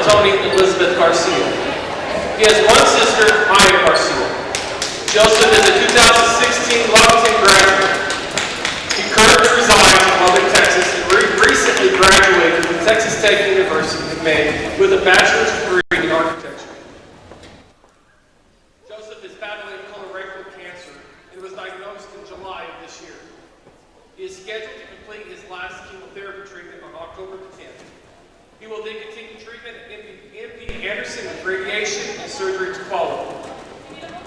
Tony Elizabeth Garcia. He has one sister, Maya Garcia. Joseph is a 2016 Lovington graduate. He currently resides in Lovington, Texas, and recently graduated from Texas Tech University in May with a bachelor's degree in architecture. Joseph is battling colorectal cancer and was diagnosed in July of this year. He is scheduled to complete his last chemotherapy treatment on October the 10th. He will then continue treatment at MD Anderson with radiation and surgery to follow.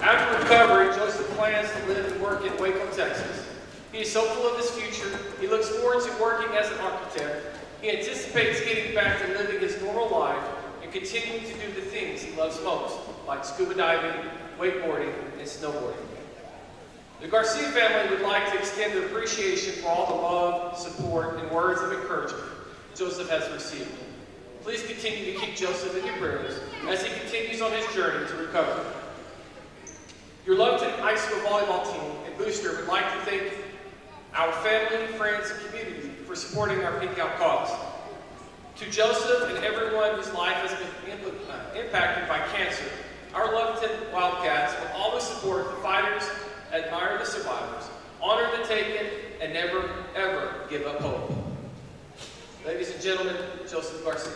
After recovery, Joseph plans to live and work in Waco, Texas. He is hopeful of his future. He looks forward to working as an architect. He anticipates getting back to living his normal life and continuing to do the things he loves most, like scuba diving, wakeboarding, and snowboarding. The Garcia family would like to extend their appreciation for all the love, support, and words of encouragement Joseph has received. Please continue to keep Joseph in your prayers as he continues on his journey to recovery. Your Lovington High School volleyball team and booster would like to thank our family, friends, and community for supporting our Pink Out cause. To Joseph and everyone whose life has been impacted by cancer, our Lovington Wildcats will always support the fighters, admire the survivors, honor the taken, and never, ever give up hope. Ladies and gentlemen, Joseph Garcia.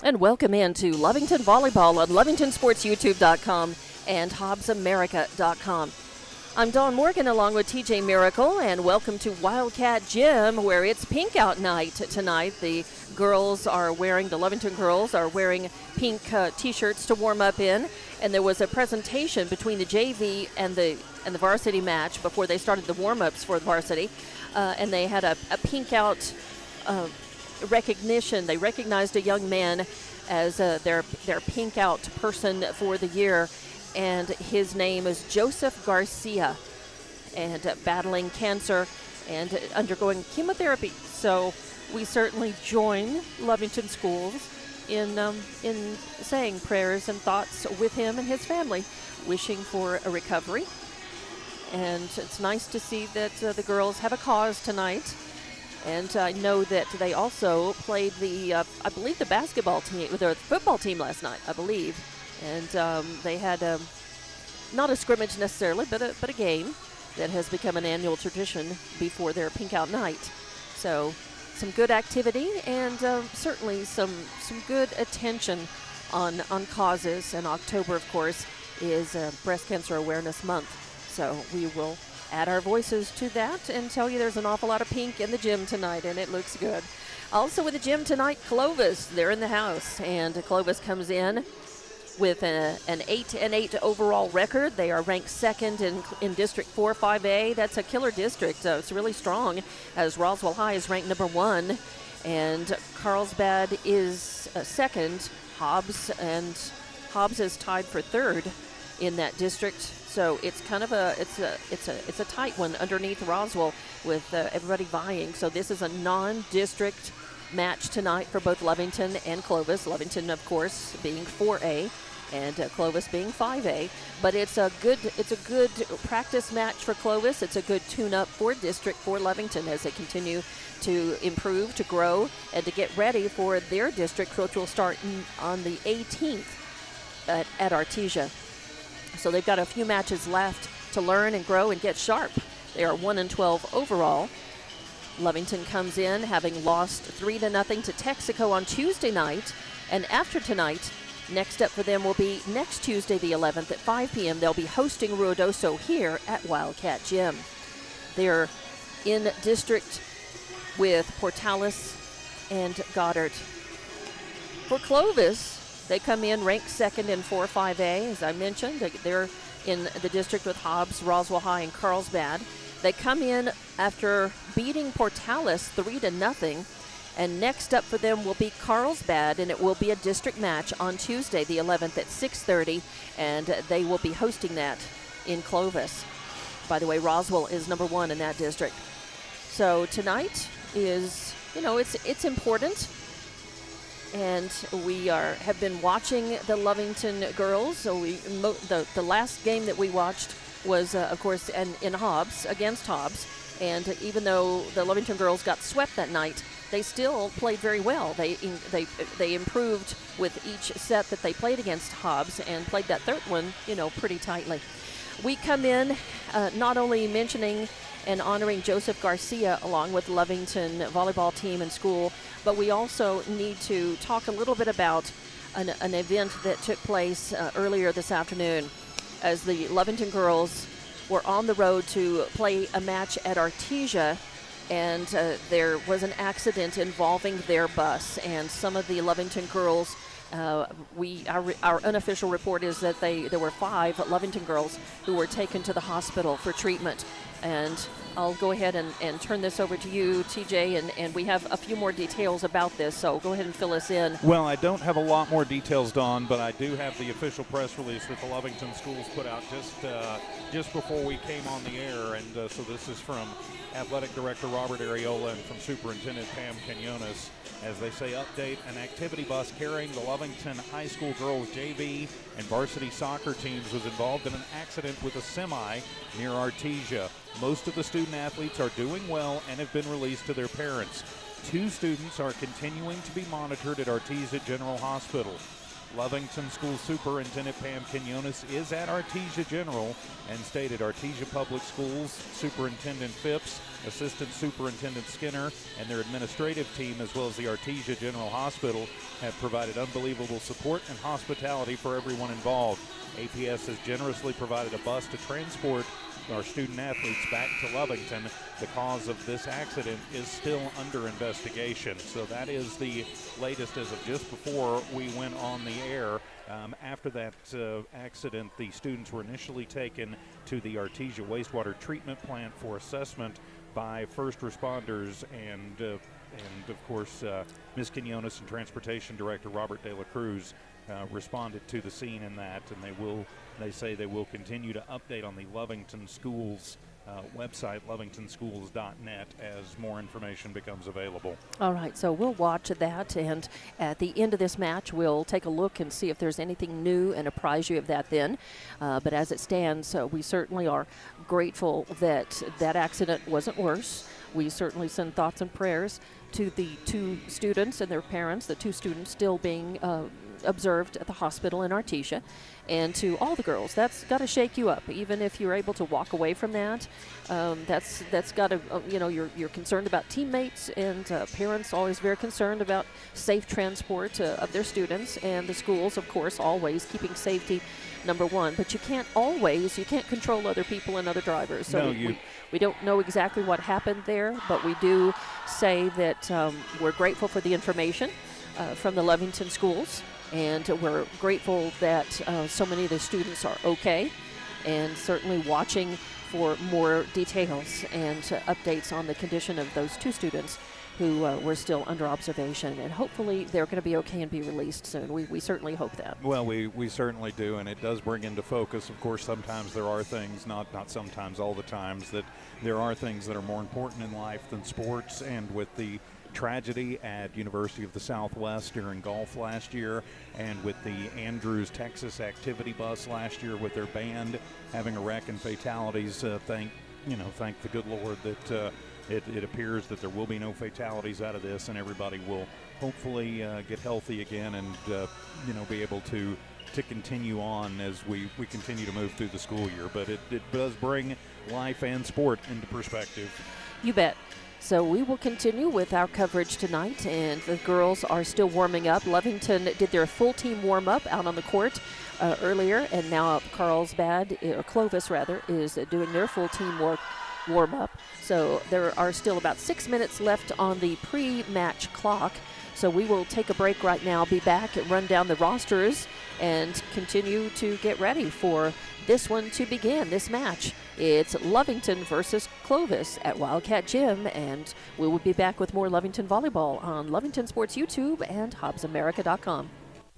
And welcome into Lovington Volleyball on LovingtonSportsYouTube.com and HobbsAmerica.com. I'm Dawn Morgan along with TJ Miracle, and welcome to Wildcat Gym, where it's pink out night tonight. The Lovington girls are wearing pink t-shirts to warm up in, and there was a presentation between the JV and the varsity match before they started the warm-ups for the varsity, and they had a pink out recognition. They recognized a young man as their pink out person for the year, and his name is Joseph Garcia, and battling cancer and undergoing chemotherapy. So we certainly join Lovington schools in saying prayers and thoughts with him and his family, wishing for a recovery. And it's nice to see that the girls have a cause tonight. And I know that they also played I believe the basketball team, the football team last night, I believe. And they had not a scrimmage necessarily, but a game that has become an annual tradition before their pink out night. So some good activity, and certainly some good attention on causes. And October, of course, is Breast Cancer Awareness Month. So we will add our voices to that and tell you there's an awful lot of pink in the gym tonight, and it looks good. Also with the gym tonight, Clovis. They're in the house, and Clovis comes in with an 8-8 overall record. They are ranked second in District 4 5A. That's a killer district. It's really strong, as Roswell High is ranked number 1, and Carlsbad is second. Hobbs is tied for third in that district. So it's kind of a tight one underneath Roswell, with everybody vying. So this is a non-district match tonight for both Lovington and Clovis. Lovington, of course, being 4A, and Clovis being 5A. But it's a good practice match for Clovis. It's a good tune-up for District 4 Lovington as they continue to improve, to grow, and to get ready for their district, which will start on the 18th at Artesia. So they've got a few matches left to learn and grow and get sharp. They are 1-12 overall. Lovington comes in having lost 3-0 to Texaco on Tuesday night. And after tonight, next up for them will be next Tuesday the 11th at 5 p.m. They'll be hosting Ruidoso here at Wildcat Gym. They're in district with Portales and Goddard. For Clovis, they come in ranked second in 4 5A, as I mentioned. They're in the district with Hobbs, Roswell High, and Carlsbad. They come in after beating Portales 3-0, and next up for them will be Carlsbad, and it will be a district match on Tuesday, the 11th at 6:30, and they will be hosting that in Clovis. By the way, Roswell is number 1 in that district. So tonight is, it's important. And we have been watching the Lovington girls. So the last game that we watched was, of course, in Hobbs, against Hobbs. And even though the Lovington girls got swept that night, they still played very well. They improved with each set that they played against Hobbs, and played that third one, pretty tightly. We come in not only mentioning and honoring Joseph Garcia along with Lovington volleyball team and school, but we also need to talk a little bit about an event that took place earlier this afternoon, as the Lovington girls were on the road to play a match at Artesia, and there was an accident involving their bus, and some of the Lovington girls, our unofficial report is that there were 5 Lovington girls who were taken to the hospital for treatment. And I'll go ahead and turn this over to you, TJ, and we have a few more details about this, so go ahead and fill us in. Well, I don't have a lot more details, Dawn, but I do have the official press release that the Lovington schools put out just before we came on the air, and so this is from Athletic Director Robert Areola and from Superintendent Pam Quinones. As they say, update: an activity bus carrying the Lovington High School girls JV and varsity soccer teams was involved in an accident with a semi near Artesia. Most of the student athletes are doing well and have been released to their parents. 2 students are continuing to be monitored at Artesia General Hospital. Lovington School Superintendent Pam Quinones is at Artesia General and stated Artesia Public Schools Superintendent Phipps Assistant Superintendent Skinner and their administrative team, as well as the Artesia General Hospital, have provided unbelievable support and hospitality for everyone involved. APS has generously provided a bus to transport our student athletes back to Lovington. The cause of this accident is still under investigation. So that is the latest as of just before we went on the air. After that accident, the students were initially taken to the Artesia wastewater treatment plant for assessment by first responders and of course, Ms. Quinones and Transportation Director Robert De La Cruz responded to the scene in that, and they say they will continue to update on the Lovington Schools website, lovingtonschools.net, as more information becomes available. All right, so we'll watch that, and at the end of this match, we'll take a look and see if there's anything new and apprise you of that then. But as it stands, we certainly are grateful that that accident wasn't worse. We certainly send thoughts and prayers to the two students and their parents, the two students still being observed at the hospital in Artesia, and to all the girls. That's got to shake you up, even if you're able to walk away from that. That's got to, you're concerned about teammates, and parents always very concerned about safe transport of their students, and the schools, of course, always keeping safety number one. But you can't control other people and other drivers. So we don't know exactly what happened there, but we do say that we're grateful for the information from the Lovington schools, and we're grateful that so many of the students are okay, and certainly watching for more details and updates on the condition of those two students who were still under observation, and hopefully they're going to be okay and be released soon. We certainly hope that. Well, we certainly do, and it does bring into focus, of course, sometimes there are things, not sometimes, all the times, that there are things that are more important in life than sports. And with the tragedy at University of the Southwest during golf last year, and with the Andrews, Texas activity bus last year with their band having a wreck and fatalities, thank the good Lord that it appears that there will be no fatalities out of this, and everybody will hopefully get healthy again and be able to continue on as we continue to move through the school year. But it does bring life and sport into perspective. You bet. So we will continue with our coverage tonight, and the girls are still warming up. Lovington did their full team warm-up out on the court earlier, and now Clovis is doing their full team warm-up. So there are still about 6 minutes left on the pre-match clock. So we will take a break right now, be back and run down the rosters and continue to get ready for this one to begin, this match. It's Lovington versus Clovis at Wildcat Gym, and we will be back with more Lovington Volleyball on Lovington Sports YouTube and HobbsAmerica.com.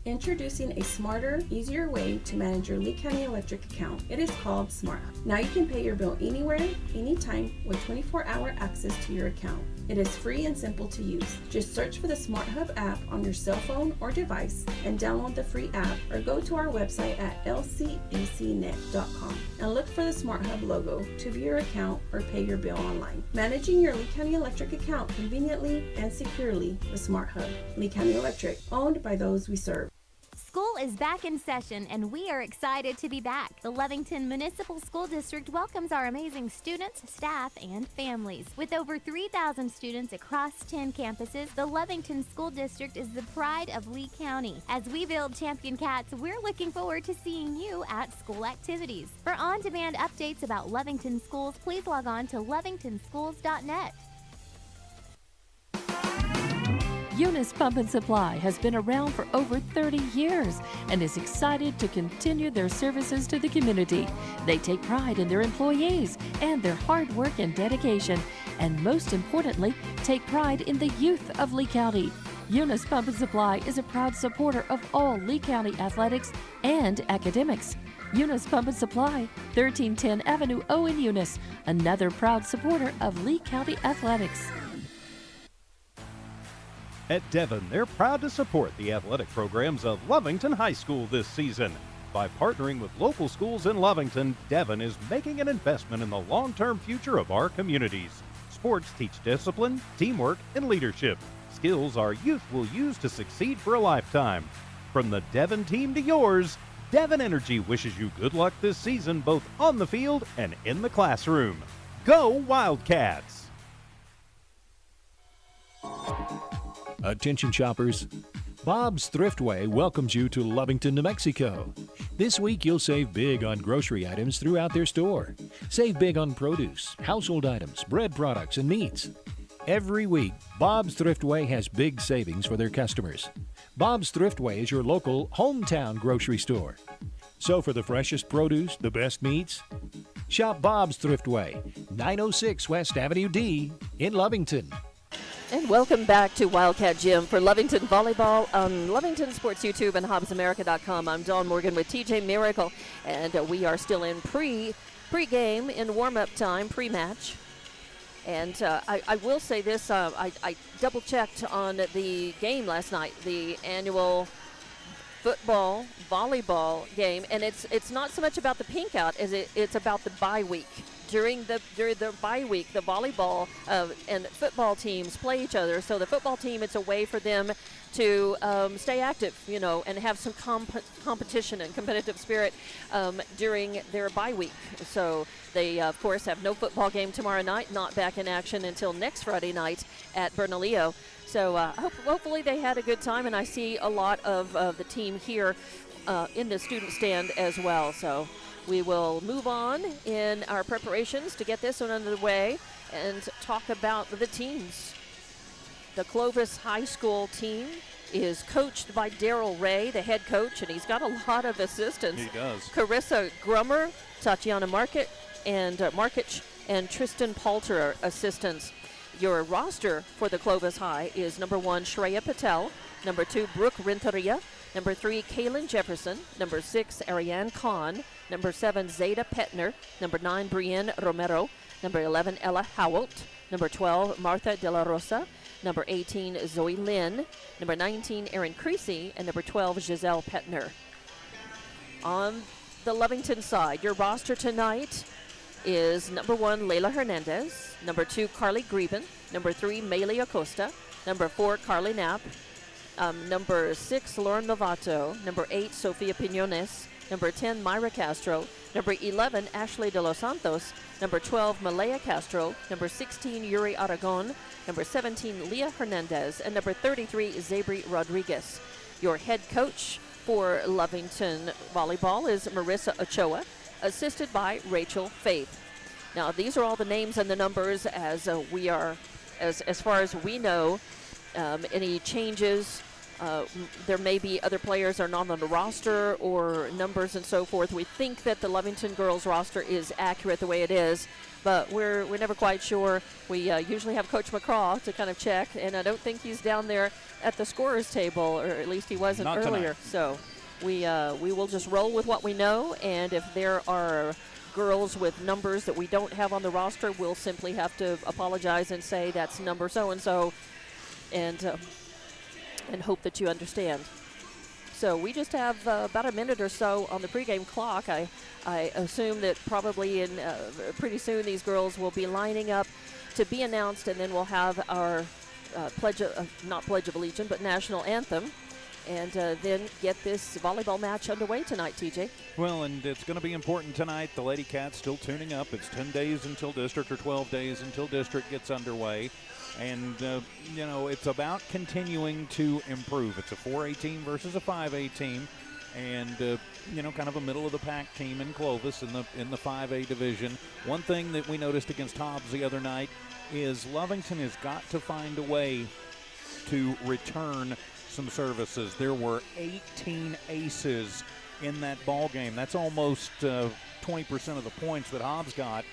Introducing a smarter, easier way to manage your Lee County Electric account. It is called SmartHub. Now you can pay your bill anywhere, anytime, with 24-hour access to your account. It is free and simple to use. Just search for the SmartHub app on your cell phone or device and download the free app, or go to our website at lcdcnet.com and look for the SmartHub logo to view your account or pay your bill online. Managing your Lee County Electric account conveniently and securely with SmartHub. Lee County Electric, owned by those we serve. School is back in session, and we are excited to be back. The Lovington Municipal School District welcomes our amazing students, staff, and families. With over 3,000 students across 10 campuses, the Lovington School District is the pride of Lee County. As we build champion cats, we're looking forward to seeing you at school activities. For on-demand updates about Lovington schools, please log on to lovingtonschools.net. Eunice Pump and Supply has been around for over 30 years and is excited to continue their services to the community. They take pride in their employees and their hard work and dedication, and most importantly, take pride in the youth of Lee County. Eunice Pump and Supply is a proud supporter of all Lee County athletics and academics. Eunice Pump and Supply, 1310 Avenue O in Eunice, another proud supporter of Lee County athletics. At Devon, they're proud to support the athletic programs of Lovington High School this season. By partnering with local schools in Lovington, Devon is making an investment in the long-term future of our communities. Sports teach discipline, teamwork, and leadership, skills our youth will use to succeed for a lifetime. From the Devon team to yours, Devon Energy wishes you good luck this season, both on the field and in the classroom. Go Wildcats! Attention shoppers, Bob's Thriftway welcomes you to Lovington, New Mexico. This week you'll save big on grocery items throughout their store. Save big on produce, household items, bread products, and meats. Every week, Bob's Thriftway has big savings for their customers. Bob's Thriftway is your local hometown grocery store. So for the freshest produce, the best meats, shop Bob's Thriftway, 906 West Avenue D in Lovington. And welcome back to Wildcat Gym for Lovington Volleyball on Lovington Sports YouTube and HobbsAmerica.com. I'm Dawn Morgan with TJ Miracle, and we are still in pre-game in warm-up time, pre-match. And I will say this, I double-checked on the game last night, the annual football, volleyball game, and it's not so much about the pink out as it's about the bye week. During the bye week, the volleyball and football teams play each other. So the football team, it's a way for them to stay active, and have some competition and competitive spirit during their bye week. So they, of course, have no football game tomorrow night, not back in action until next Friday night at Bernalillo. So hopefully they had a good time, and I see a lot of the team here in the student stand as well. So we will move on in our preparations to get this one underway and talk about the teams. The Clovis High School team is coached by Daryl Ray, the head coach, and he's got a lot of assistants. He does. Carissa Grummer, Tatiana Markic, and Tristan Palter are assistants. Your roster for the Clovis High is number 1, Shreya Patel, number 2, Brooke Renteria, number 3, Kaylin Jefferson, number 6, Ariane Khan, number 7, Zeta Petner, number 9, Brienne Romero, number 11, Ella Howelt, number 12, Martha De La Rosa, number 18, Zoe Lynn, number 19, Erin Creasy, and number 12, Giselle Petner. On the Lovington side, your roster tonight is number 1, Layla Hernandez, number 2, Carly Greben, number 3, Maylee Acosta, number 4, Carly Knapp, number 6, Lauren Novato, number 8, Sofia Pinones, number 10, Myra Castro, number 11, Ashley De Los Santos, number 12, Malaya Castro, number 16, Yuri Aragon, number 17, Leah Hernandez, and number 33, Zabri Rodriguez. Your head coach for Lovington Volleyball is Marissa Ochoa, assisted by Rachel Faith. Now, these are all the names and the numbers as we are, as far as we know. Any changes, there may be other players are not on the roster or numbers and so forth. We think that the Lovington girls roster is accurate the way it is, but we're never quite sure. We usually have Coach McCraw to kind of check, and I don't think he's down there at the scorer's table, or at least he wasn't not earlier. Tonight. So we will just roll with what we know, and if there are girls with numbers that we don't have on the roster, we'll simply have to apologize and say that's number so-and-so, and hope that you understand. So we just have about a minute or so on the pregame clock. I assume that probably pretty soon these girls will be lining up to be announced, and then we'll have our not Pledge of Allegiance, but national anthem, and then get this volleyball match underway tonight, TJ. Well, and it's going to be important tonight. The Lady Cats still tuning up. It's 10 days until district, or 12 days until district gets underway. And, it's about continuing to improve. It's a 4A team versus a 5A team. And, kind of a middle-of-the-pack team in Clovis in the 5A division. One thing that we noticed against Hobbs the other night is Lovington has got to find a way to return some services. There were 18 aces in that ball game. That's almost 20% of the points that Hobbs got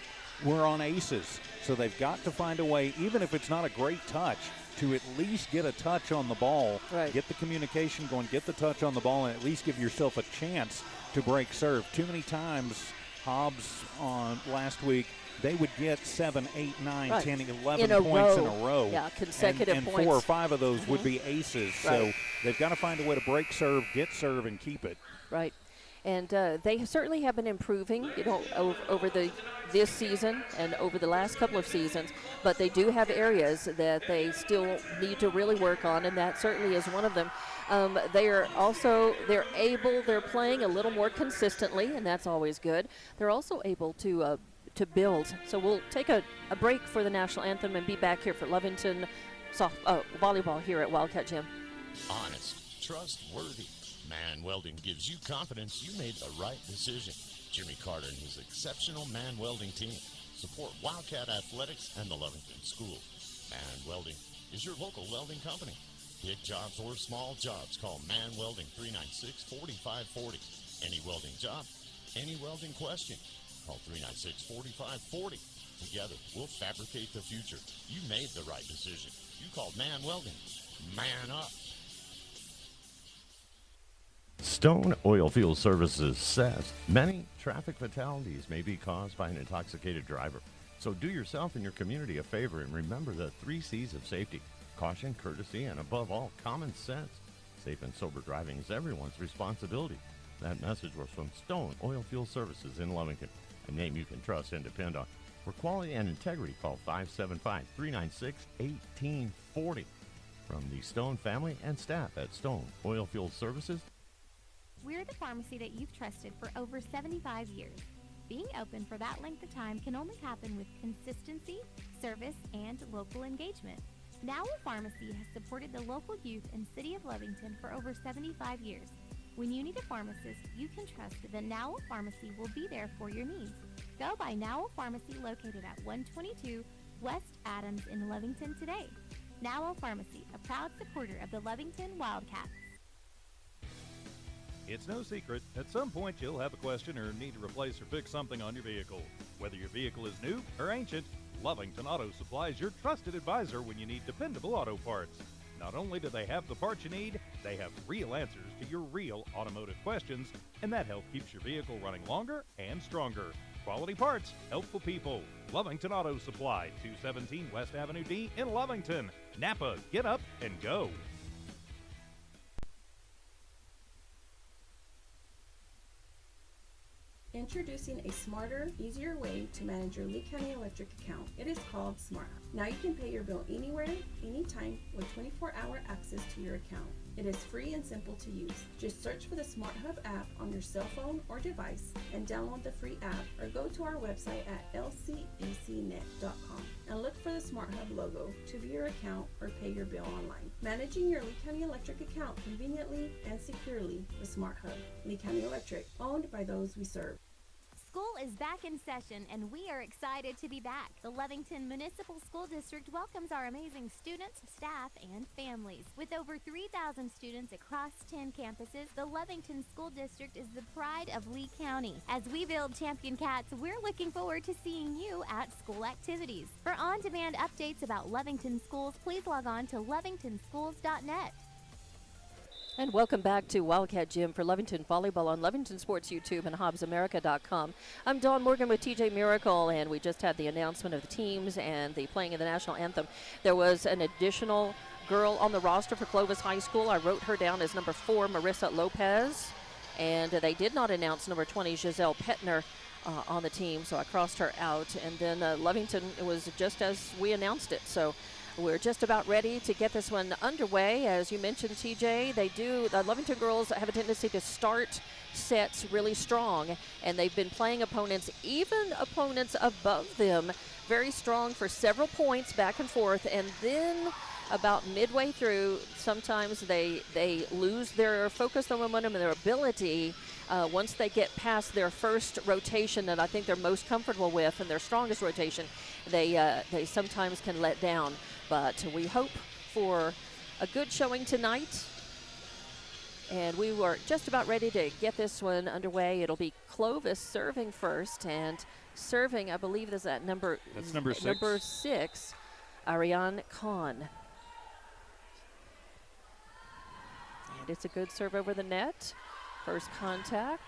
were on aces. So they've got to find a way, even if it's not a great touch, to at least get a touch on the ball, right. Get the communication going, get the touch on the ball, and at least give yourself a chance to break serve. Too many times, Hobbs on last week, they would get 7, 8, 9, right. 10, 11 points in a row. Yeah, consecutive and points. 4 or 5 of those would be aces. Right. So they've got to find a way to break serve, get serve, and keep it. Right. And they certainly have been improving, over this season and over the last couple of seasons. But they do have areas that they still need to really work on, and that certainly is one of them. They're playing a little more consistently, and that's always good. They're also able to build. So we'll take a break for the national anthem and be back here for Lovington volleyball here at Wildcat Gym. Honest, trustworthy. Man Welding gives you confidence you made the right decision. Jimmy Carter and his exceptional Man Welding team support Wildcat Athletics and the Lovington School. Man Welding is your local welding company. Big jobs or small jobs, call Man Welding 396-4540. Any welding job, any welding question, call 396-4540. Together, we'll fabricate the future. You made the right decision. You called Man Welding. Man up. Stone Oilfield Services says many traffic fatalities may be caused by an intoxicated driver. So do yourself and your community a favor and remember the 3 C's of safety: caution, courtesy, and above all, common sense. Safe and sober driving is everyone's responsibility. That message was from Stone Oilfield Services in Lovington, a name you can trust and depend on. For quality and integrity, call 575-396-1840. From the Stone family and staff at Stone Oilfield Services, We're the pharmacy that you've trusted for over 75 years. Being open for that length of time can only happen with consistency, service, and local engagement. Nowell Pharmacy has supported the local youth and city of Lovington for over 75 years. When you need a pharmacist, you can trust that Nowell Pharmacy will be there for your needs. Go by Nowell Pharmacy located at 122 West Adams in Lovington today. Nowell Pharmacy, a proud supporter of the Lovington Wildcats. It's no secret, at some point you'll have a question or need to replace or fix something on your vehicle. Whether your vehicle is new or ancient, Lovington Auto Supply is your trusted advisor when you need dependable auto parts. Not only do they have the parts you need, they have real answers to your real automotive questions, and that help keeps your vehicle running longer and stronger. Quality parts, helpful people. Lovington Auto Supply, 217 West Avenue D in Lovington. Napa, get up and go. Introducing a smarter, easier way to manage your Lee County Electric account. It is called Smart Hub. Now you can pay your bill anywhere, anytime, with 24-hour access to your account. It is free and simple to use. Just search for the Smart Hub app on your cell phone or device and download the free app, or go to our website at lcecnet.com and look for the Smart Hub logo to view your account or pay your bill online. Managing your Lee County Electric account conveniently and securely with Smart Hub. Lee County Electric, owned by those we serve. School is back in session, and we are excited to be back. The Lovington Municipal School District welcomes our amazing students, staff, and families. With over 3,000 students across 10 campuses, the Lovington School District is the pride of Lee County. As we build champion cats, we're looking forward to seeing you at school activities. For on-demand updates about Lovington schools, please log on to lovingtonschools.net. And welcome back to Wildcat Gym for Lovington Volleyball on Lovington Sports YouTube and HobbsAmerica.com. I'm Dawn Morgan with TJ Miracle, and we just had the announcement of the teams and the playing of the national anthem. There was an additional girl on the roster for Clovis High School. I wrote her down as number 4, Marissa Lopez, and they did not announce number 20, Giselle Petner, on the team, so I crossed her out. And then Lovington, it was just as we announced it, so we're just about ready to get this one underway. As you mentioned, TJ, the Lovington girls have a tendency to start sets really strong, and they've been playing opponents, even opponents above them, very strong for several points back and forth, and then about midway through, sometimes they lose their focus, their momentum, and their ability. Once they get past their first rotation that I think they're most comfortable with, and their strongest rotation, they sometimes can let down. But we hope for a good showing tonight. And we were just about ready to get this one underway. It'll be Clovis serving first, and serving, I believe, is at number 6, Ariane Khan. And it's a good serve over the net. First contact.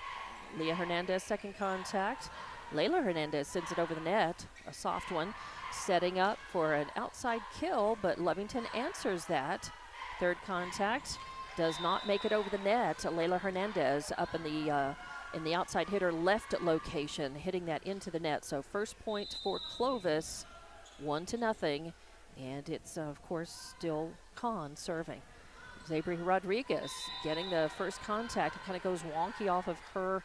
Leah Hernandez, second contact. Layla Hernandez sends it over the net, a soft one, setting up for an outside kill, but Lovington answers that. Third contact does not make it over the net. Layla Hernandez up in the outside hitter left location, hitting that into the net. So first point for Clovis, 1-0, and it's of course still Khan serving. Zabri Rodriguez getting the first contact. It kind of goes wonky off of her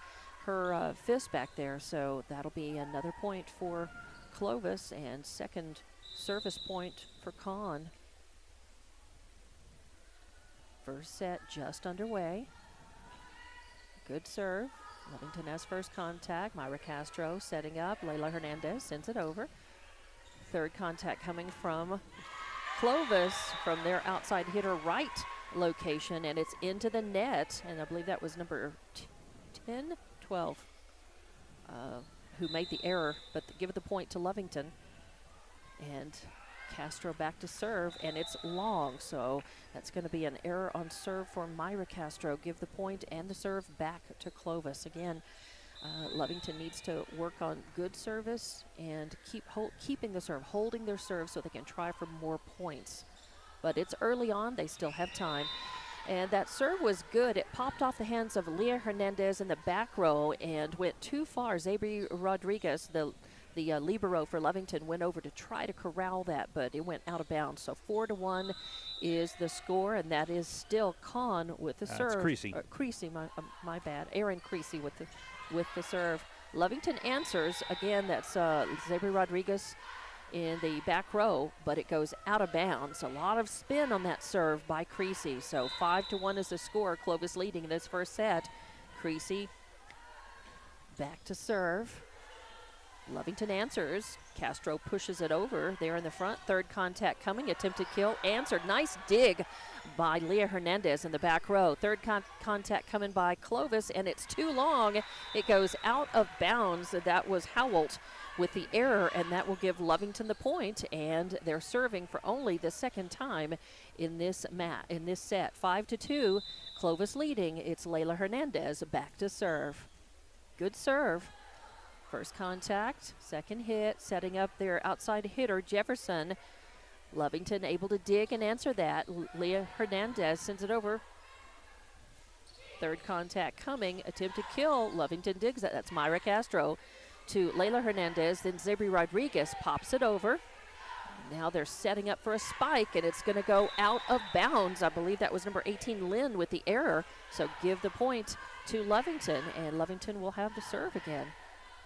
fist back there, so that'll be another point for Clovis and second service point for Khan. First set just underway. Good serve. Lovington has first contact. Myra Castro setting up. Layla Hernandez sends it over. Third contact coming from Clovis from their outside hitter right location, and it's into the net. And I believe that was number 10, 12, who made the error, but give the point to Lovington. And Castro back to serve, and it's long, so that's going to be an error on serve for Myra Castro. Give the point and the serve back to Clovis. Again, Lovington needs to work on good service and keeping the serve, holding their serve so they can try for more points. But it's early on, they still have time. And that serve was good. It popped off the hands of Leah Hernandez in the back row and went too far. Zabri Rodriguez, the libero for Lovington, went over to try to corral that, but it went out of bounds. So 4-1 is the score, and that is still Kahn with the serve. Creasy. Creasy, my bad. Aaron Creasy with the serve. Lovington answers. Again, that's Zabri Rodriguez in the back row, but it goes out of bounds. A lot of spin on that serve by Creasy. So 5-1 is the score. Clovis leading in this first set. Creasy back to serve. Lovington answers. Castro pushes it over there in the front. Third contact coming. Attempted kill. Answered. Nice dig by Leah Hernandez in the back row. Third contact coming by Clovis, and it's too long. It goes out of bounds. That was Howelt with the error, and that will give Lovington the point, and they're serving for only the second time in this set. 5-2. Clovis leading. It's Layla Hernandez back to serve. Good serve. First contact, second hit, setting up their outside hitter, Jefferson. Lovington able to dig and answer that. Leah Hernandez sends it over. Third contact coming, attempted kill. Lovington digs it. That's Myra Castro to Layla Hernandez. Then Zabri Rodriguez pops it over. Now they're setting up for a spike, and it's going to go out of bounds. I believe that was number 18, Lynn, with the error. So give the point to Lovington, and Lovington will have the serve again.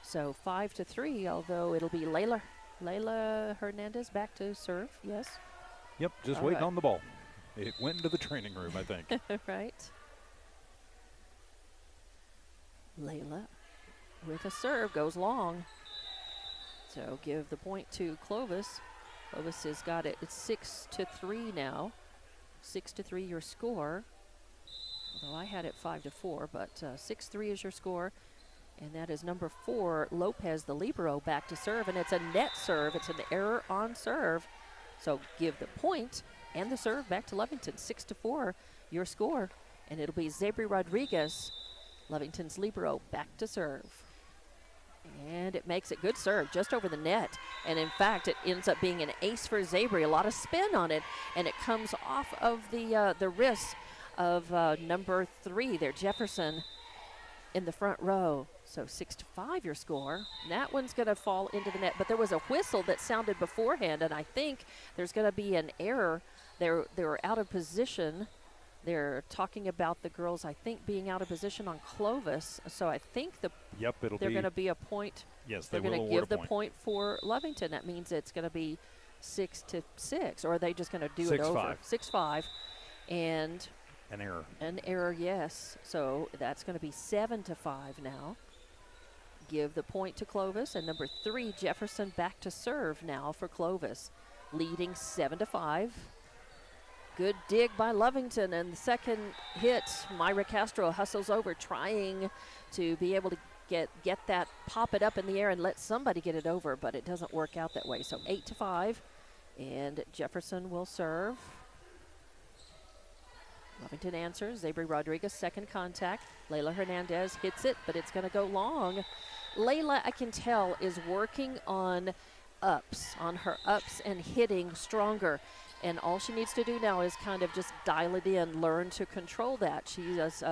So 5-3, although it'll be Layla Hernandez back to serve, yes? Yep, just waiting on the ball. It went into the training room, I think. Right. Layla with a serve, goes long. So give the point to Clovis. Clovis has got it. It's 6-3 now. 6-3 your score. Although I had it 5-4, but 6-3 is your score. And that is number 4, Lopez, the libero, back to serve. And it's a net serve. It's an error on serve. So give the point and the serve back to Lovington. 6-4, your score. And it'll be Zabri Rodriguez, Lovington's libero, back to serve. And it makes it good serve just over the net. And in fact, it ends up being an ace for Zabri. A lot of spin on it. And it comes off of the wrist of number 3 there, Jefferson, in the front row. So 6-5 your score. That one's going to fall into the net, but there was a whistle that sounded beforehand, and I think there's going to be an error. They were out of position. They're talking about the girls, I think, being out of position on Clovis. So I think they're going to be a point. Yes, they're going to give the point for Lovington. That means it's going to be 6-6, or are they just going to do it over? 6-5. And an error. An error, yes. So that's going to be 7-5 now. Give the point to Clovis. And number 3, Jefferson, back to serve now for Clovis. Leading 7-5. Good dig by Lovington. And the second hit, Myra Castro hustles over, trying to be able to get that, pop it up in the air and let somebody get it over, but it doesn't work out that way. So 8-5. And Jefferson will serve. Lovington answers. Zabri Rodriguez, second contact. Layla Hernandez hits it, but it's going to go long. Layla, I can tell, is working on her ups and hitting stronger. And all she needs to do now is kind of just dial it in, learn to control that. She's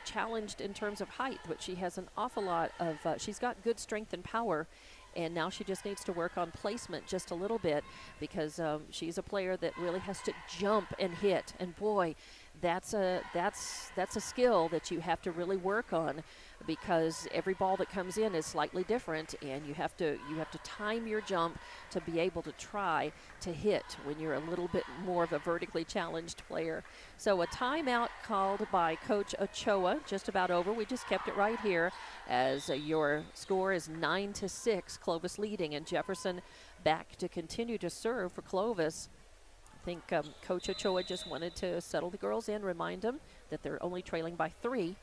challenged in terms of height, but she has an awful lot of, she's got good strength and power. And now she just needs to work on placement just a little bit, because she's a player that really has to jump and hit. And boy, that's a skill that you have to really work on, because every ball that comes in is slightly different, and you have to time your jump to be able to try to hit when you're a little bit more of a vertically challenged player. So a timeout called by Coach Ochoa, just about over. We just kept it right here as your score is 9-6, Clovis leading, and Jefferson back to continue to serve for Clovis. I think Coach Ochoa just wanted to settle the girls in, remind them that they're only trailing by 3,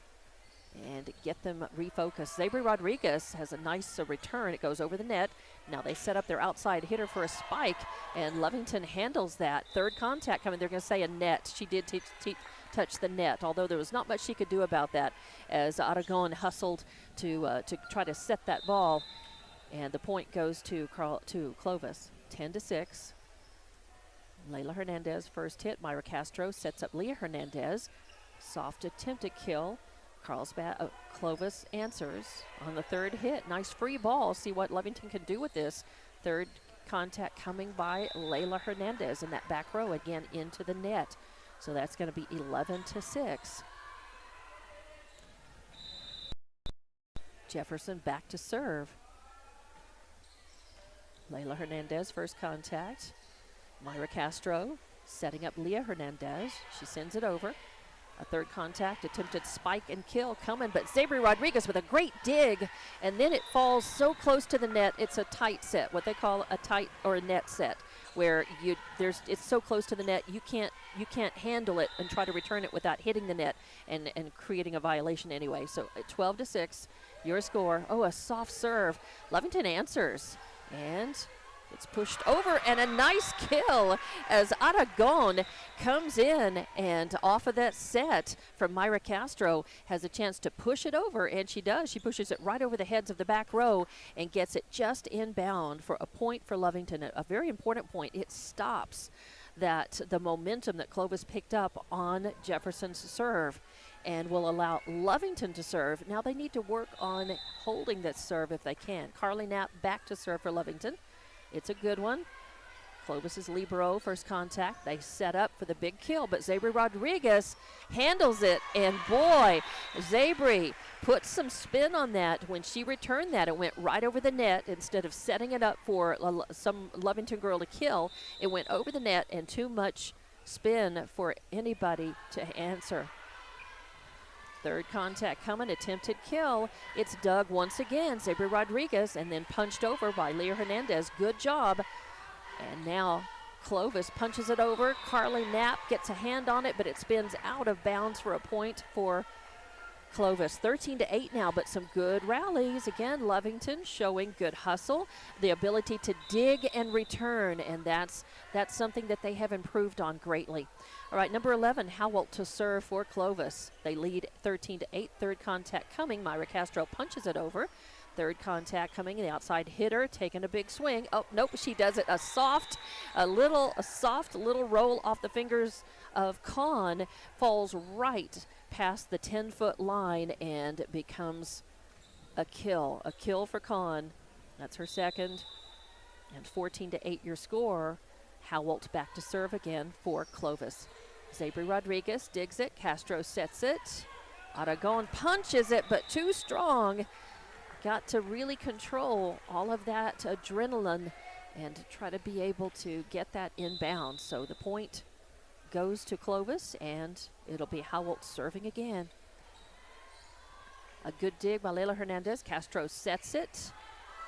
and get them refocused. Zabri Rodriguez has a nice return. It goes over the net. Now they set up their outside hitter for a spike, and Lovington handles that. Third contact coming. They're going to say a net. She did touch the net, although there was not much she could do about that as Aragon hustled to try to set that ball. And the point goes to Clovis, 10-6. Layla Hernandez first hit. Myra Castro sets up Leah Hernandez. Soft attempted kill. Clovis answers on the third hit. Nice free ball. See what Lovington can do with this. Third contact coming by Layla Hernandez in that back row, again into the net. So that's going to be 11-6. Jefferson back to serve. Layla Hernandez first contact. Myra Castro setting up Leah Hernandez. She sends it over. A third contact, attempted spike and kill coming, but Zabri Rodriguez with a great dig, and then it falls so close to the net. It's a tight set, what they call a tight or a net set, where it's so close to the net you can't handle it and try to return it without hitting the net and creating a violation anyway. So 12-6, your score. Oh, a soft serve. Lovington answers, and it's pushed over, and a nice kill as Aragon comes in, and off of that set from Myra Castro has a chance to push it over, and she does. She pushes it right over the heads of the back row and gets it just inbound for a point for Lovington, a very important point. It stops the momentum that Clovis picked up on Jefferson's serve and will allow Lovington to serve. Now they need to work on holding that serve if they can. Carly Knapp back to serve for Lovington. It's a good one. Clovis's libero, first contact. They set up for the big kill, but Zabri Rodriguez handles it, and boy, Zabri put some spin on that. When she returned that, it went right over the net. Instead of setting it up for some Lovington girl to kill, it went over the net, and too much spin for anybody to answer. Third contact coming, attempted kill. It's dug once again, Zabri Rodriguez, and then punched over by Leah Hernandez. Good job. And now Clovis punches it over. Carly Knapp gets a hand on it, but it spins out of bounds for a point for Clovis. 13-8 now, but some good rallies. Again, Lovington showing good hustle, the ability to dig and return, and that's something that they have improved on greatly. All right, number 11, Howell to serve for Clovis. They lead 13-8. Third contact coming. Myra Castro punches it over. Third contact coming. The outside hitter taking a big swing. Oh, nope, she does it. A soft little roll off the fingers of Kahn. Falls right past the 10-foot line and becomes a kill. A kill for Kahn. That's her second. And 14-8 your score. Howell back to serve again for Clovis. Zabri Rodriguez digs it. Castro sets it. Aragon punches it, but too strong. Got to really control all of that adrenaline and try to be able to get that inbound. So the point goes to Clovis, and it'll be Howell serving again. A good dig by Layla Hernandez. Castro sets it.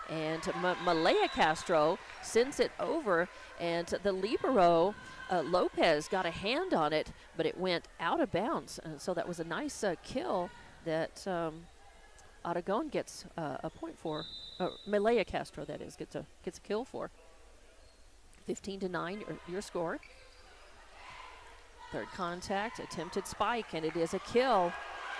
And Malaya Castro sends it over, and the libero, Lopez, got a hand on it, but it went out of bounds. And so that was a nice kill that Aragon gets a point for. Malaya Castro, that is, gets a kill for. 15-9, your score. Third contact, attempted spike, and it is a kill.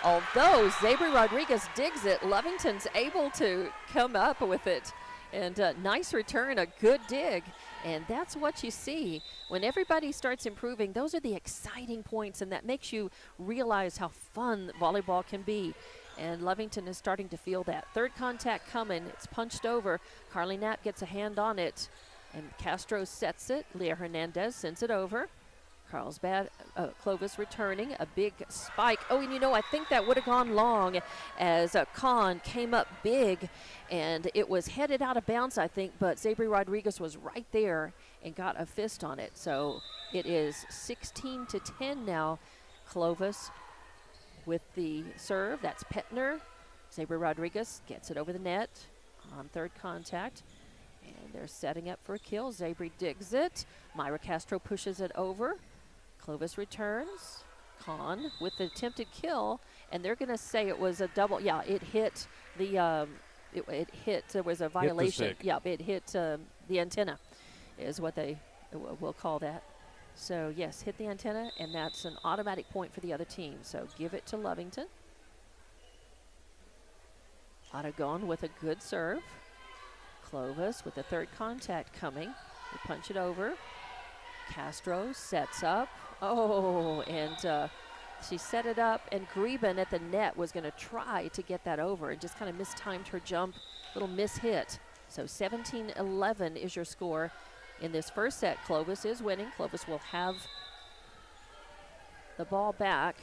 Although Zabri Rodriguez digs it, Lovington's able to come up with it. And nice return, a good dig. And that's what you see. When everybody starts improving, those are the exciting points, and that makes you realize how fun volleyball can be. And Lovington is starting to feel that. Third contact coming. It's punched over. Carly Knapp gets a hand on it. And Castro sets it. Leah Hernandez sends it over. Clovis returning, a big spike. Oh, and I think that would have gone long as Kahn came up big, and it was headed out of bounds, I think, but Zabri Rodriguez was right there and got a fist on it. So it is 16-10 now. Clovis with the serve. That's Petner. Zabri Rodriguez gets it over the net on third contact. And they're setting up for a kill. Zabri digs it. Myra Castro pushes it over. Clovis returns. Kahn with the attempted kill. And they're going to say it was a double. Yeah, it hit the, it hit, there was a violation. Yeah, it hit the antenna is what they will call that. So, yes, hit the antenna, and that's an automatic point for the other team. So give it to Lovington. Aragon with a good serve. Clovis with the third contact coming. They punch it over. Castro sets up. Oh, and she set it up, and Greben at the net was going to try to get that over and just kind of mistimed her jump, little mishit. So 17-11 is your score in this first set. Clovis is winning. Clovis will have the ball back.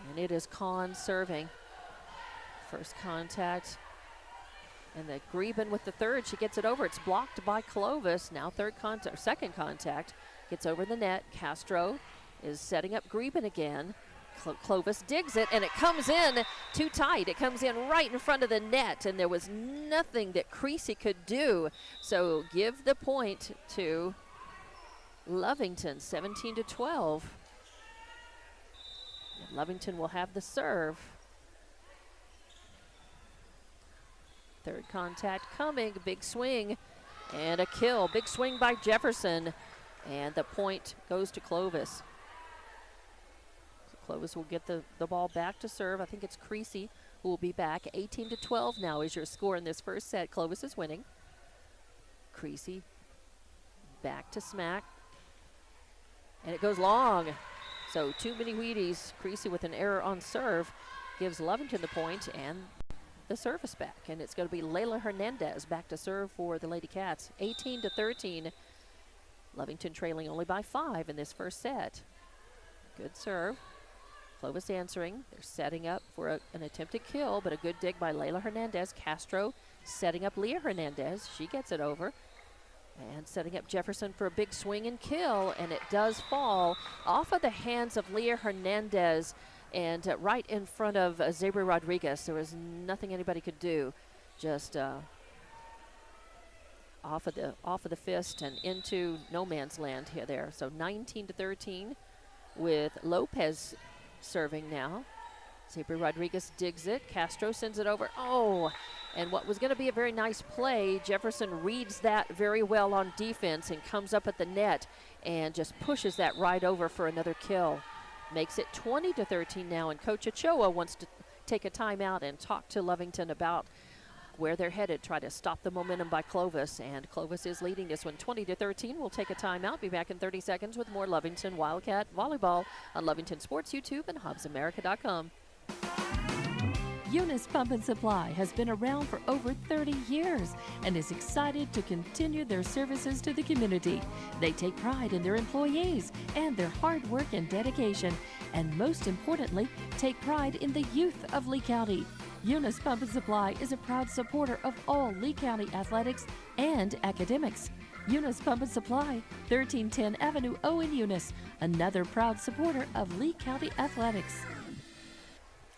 And it is Kahn serving. First contact. And the Greben with the third. She gets it over. It's blocked by Clovis. Now second contact. Gets over the net. Castro is setting up Greben again. Clovis digs it, and it comes in too tight. It comes in right in front of the net, and there was nothing that Creasy could do. So give the point to Lovington, 17-12. And Lovington will have the serve. Third contact coming, big swing, and a kill. Big swing by Jefferson, and the point goes to Clovis. Clovis will get the ball back to serve. I think it's Creasy who will be back. 18-12 now is your score in this first set. Clovis is winning. Creasy back to smack. And it goes long. So too many Wheaties. Creasy with an error on serve gives Lovington the point and the service back. And it's going to be Layla Hernandez back to serve for the Lady Cats. 18-13. Lovington trailing only by 5 in this first set. Good serve. Clovis answering. They're setting up for an attempted kill, but a good dig by Layla Hernandez. Castro setting up Leah Hernandez. She gets it over. And setting up Jefferson for a big swing and kill, and it does fall off of the hands of Leah Hernandez and right in front of Zabri Rodriguez. There was nothing anybody could do. Just off of the fist and into no man's land here there. So 19-13 with Lopez serving now. Zabri Rodriguez digs it. Castro sends it over. Oh, and what was going to be a very nice play, Jefferson reads that very well on defense and comes up at the net and just pushes that right over for another kill. Makes it 20-13 now, and Coach Ochoa wants to take a timeout and talk to Lovington about where they're headed, try to stop the momentum by Clovis, and Clovis is leading this one 20-13. We'll take a timeout, be back in 30 seconds with more Lovington Wildcat Volleyball on Lovington Sports YouTube and HobbsAmerica.com. Eunice Pump and Supply has been around for over 30 years and is excited to continue their services to the community. They take pride in their employees and their hard work and dedication, and most importantly, take pride in the youth of Lee County. Eunice Pump and Supply is a proud supporter of all Lee County athletics and academics. Eunice Pump and Supply, 1310 Avenue O in Eunice, another proud supporter of Lee County athletics.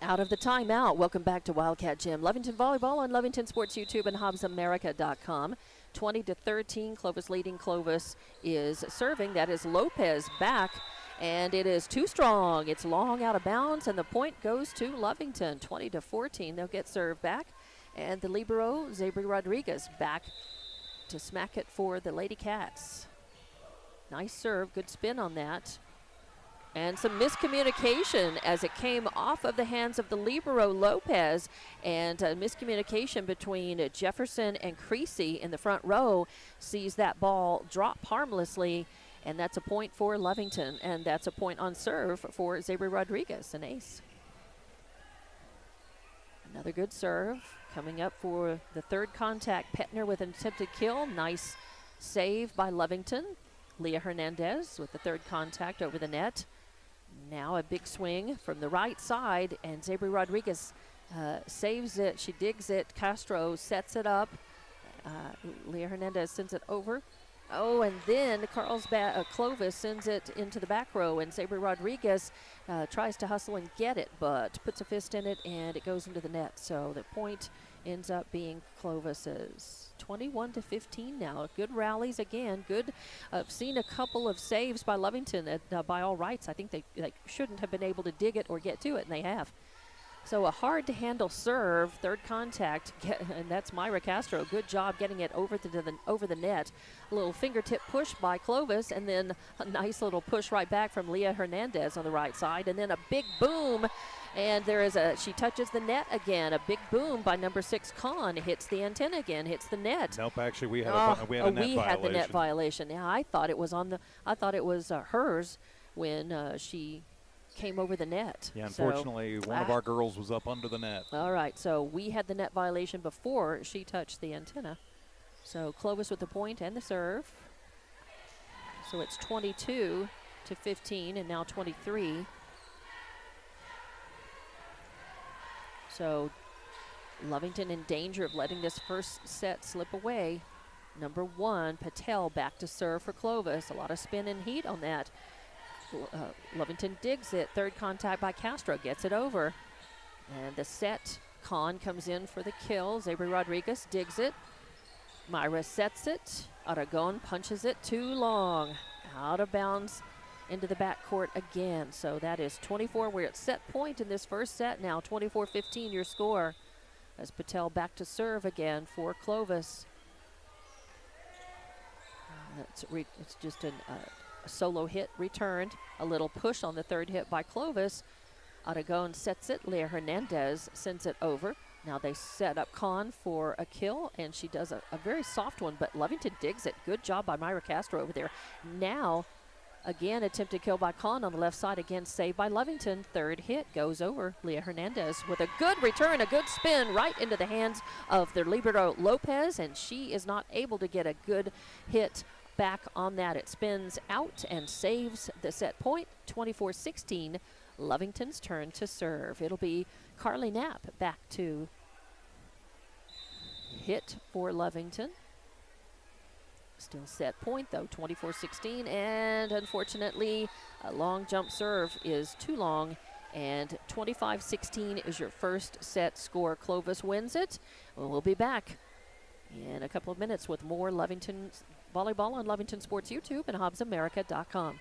Out of the timeout, welcome back to Wildcat Gym. Lovington Volleyball on Lovington Sports YouTube and HobbsAmerica.com. 20-13, Clovis leading. Clovis is serving. That is Lopez back, and it is too strong. It's long out of bounds, and the point goes to Lovington. 20-14, they'll get served back, and the libero, Zabri Rodriguez, back to smack it for the Lady Cats. Nice serve, good spin on that. And some miscommunication as it came off of the hands of the libero Lopez, and miscommunication between Jefferson and Creasy in the front row sees that ball drop harmlessly, and that's a point for Lovington, and that's a point on serve for Zabri Rodriguez, an ace. Another good serve coming up for the third contact. Petner with an attempted kill. Nice save by Lovington. Leah Hernandez with the third contact over the net. Now a big swing from the right side, and Zabri Rodriguez saves it. She digs it. Castro sets it up. Leah Hernandez sends it over. Oh, and then Clovis sends it into the back row, and Zabri Rodriguez tries to hustle and get it, but puts a fist in it, and it goes into the net. So the point ends up being Clovis's. 21-15 now. Good rallies again. Good. I've seen a couple of saves by Lovington by all rights. I think they shouldn't have been able to dig it or get to it, and they have. So a hard-to-handle serve, third contact, and that's Myra Castro. Good job getting it over the net. A little fingertip push by Clovis, and then a nice little push right back from Leah Hernandez on the right side, and then a big boom, and she touches the net again. A big boom by number 6, Kahn, hits the antenna again, hits the net. Nope, actually we had a net violation. We had the net violation. Yeah, I thought it was hers when she came over the net. Yeah, unfortunately, one of our girls was up under the net. All right, so we had the net violation before she touched the antenna. So Clovis with the point and the serve. So it's 22-15 and now 23. So Lovington in danger of letting this first set slip away. Number 1, Patel back to serve for Clovis. A lot of spin and heat on that. Lovington digs it. Third contact by Castro. Gets it over. And the set. Kahn comes in for the kill. Zabri Rodriguez digs it. Myra sets it. Aragon punches it too long. Out of bounds into the backcourt again. So that is 24. We're at set point in this first set now. 24-15 your score. As Patel back to serve again for Clovis. It's just a solo hit returned. A little push on the third hit by Clovis. Aragon sets it. Leah Hernandez sends it over. Now they set up Kahn for a kill, and she does a very soft one, but Lovington digs it. Good job by Myra Castro over there. Now, again, attempted kill by Kahn on the left side. Again, saved by Lovington. Third hit goes over. Leah Hernandez with a good return, a good spin right into the hands of their libero Lopez, and she is not able to get a good hit back on that. It spins out and saves the set point. 24-16, Lovington's turn to serve. It'll be Carly Knapp back to hit for Lovington. Still set point though, 24-16, and unfortunately a long jump serve is too long, and 25-16 is your first set score. Clovis wins it. We'll be back in a couple of minutes with more Lovington Volleyball on Lovington Sports YouTube and HobbsAmerica.com.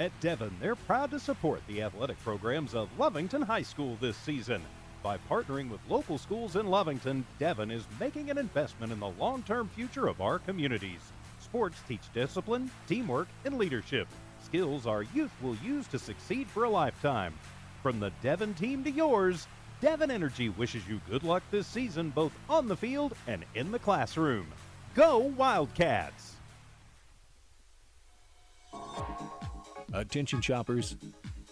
At Devon, they're proud to support the athletic programs of Lovington High School this season. By partnering with local schools in Lovington, Devon is making an investment in the long-term future of our communities. Sports teach discipline, teamwork, and leadership, skills our youth will use to succeed for a lifetime. From the Devon team to yours, Devon Energy wishes you good luck this season, both on the field and in the classroom. Go Wildcats! Attention shoppers,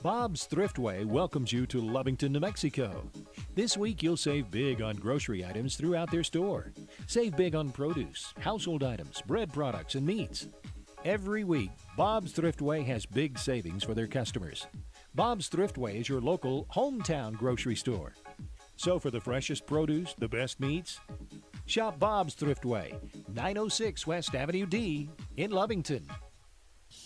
Bob's Thriftway welcomes you to Lovington, New Mexico. This week you'll save big on grocery items throughout their store. Save big on produce, household items, bread products, and meats. Every week, Bob's Thriftway has big savings for their customers. Bob's Thriftway is your local hometown grocery store. So for the freshest produce, the best meats, shop Bob's Thriftway, 906 West Avenue D in Lovington.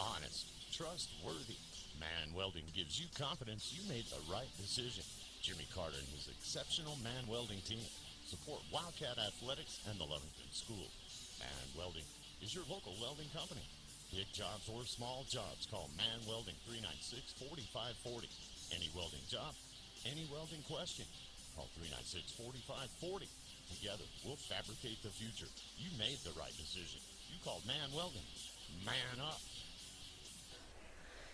Honest, trustworthy. Man Welding gives you confidence you made the right decision. Jimmy Carter and his exceptional Man Welding team support Wildcat Athletics and the Lovington School. Man Welding is your local welding company. Big jobs or small jobs, call Man Welding 396-4540. Any welding job, any welding question, call 396-4540. Together, we'll fabricate the future. You made the right decision. You called Man Welding. Man up.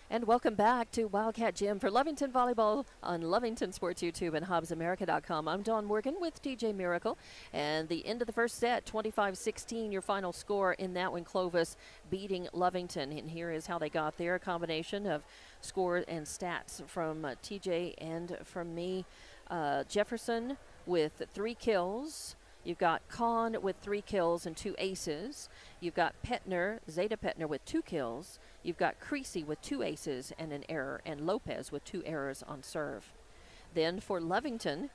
And welcome back to Wildcat Gym for Lovington Volleyball on Lovington Sports YouTube and HobbsAmerica.com. I'm Dawn Morgan with DJ Miracle. And the end of the first set, 25-16, your final score in that one, Clovis beating Lovington. And here is how they got there, a combination of score and stats from TJ and from me. Jefferson with 3 kills. You've got Kahn with 3 kills and 2 aces. You've got Zeta Petner with 2 kills. You've got Creasy with 2 aces and an error, and Lopez with 2 errors on serve. Then for Lovington,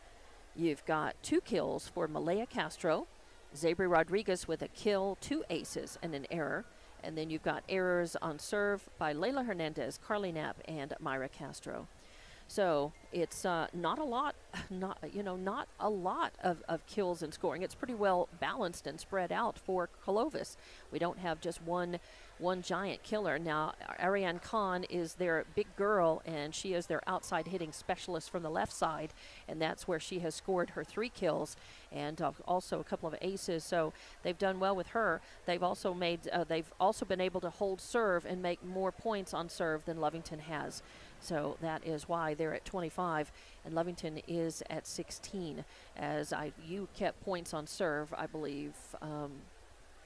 you've got 2 kills for Malaya Castro, Zabri Rodriguez with a kill, 2 aces and an error, and then you've got errors on serve by Layla Hernandez, Carly Knapp, and Myra Castro. So it's not a lot of kills and scoring. It's pretty well balanced and spread out for Clovis. We don't have just one giant killer. Now, Ariane Khan is their big girl, and she is their outside hitting specialist from the left side, and that's where she has scored her 3 kills and also a couple of aces. So they've done well with her. They've also been able to hold serve and make more points on serve than Lovington has. So that is why they're at 25, and Lovington is at 16. You kept points on serve, I believe.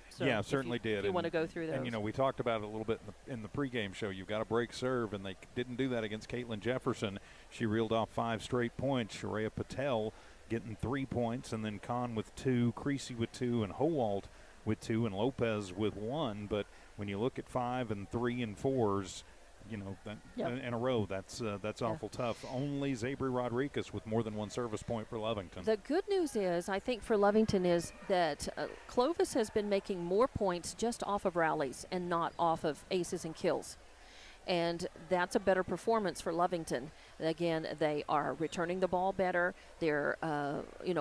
So yeah, certainly did. If you want to go through those. And, we talked about it a little bit in the pregame show. You've got to break serve, and they didn't do that against Caitlin Jefferson. She reeled off 5 straight points. Sharia Patel getting 3 points, and then Khan with 2, Creasy with 2, and Howald with 2, and Lopez with 1. But when you look at 5 and 3 and 4s, in a row, that's awful tough. Only Zabri Rodriguez with more than 1 service point for Lovington. The good news is, I think for Lovington, is that Clovis has been making more points just off of rallies and not off of aces and kills. And that's a better performance for Lovington. Again, they are returning the ball better. They're,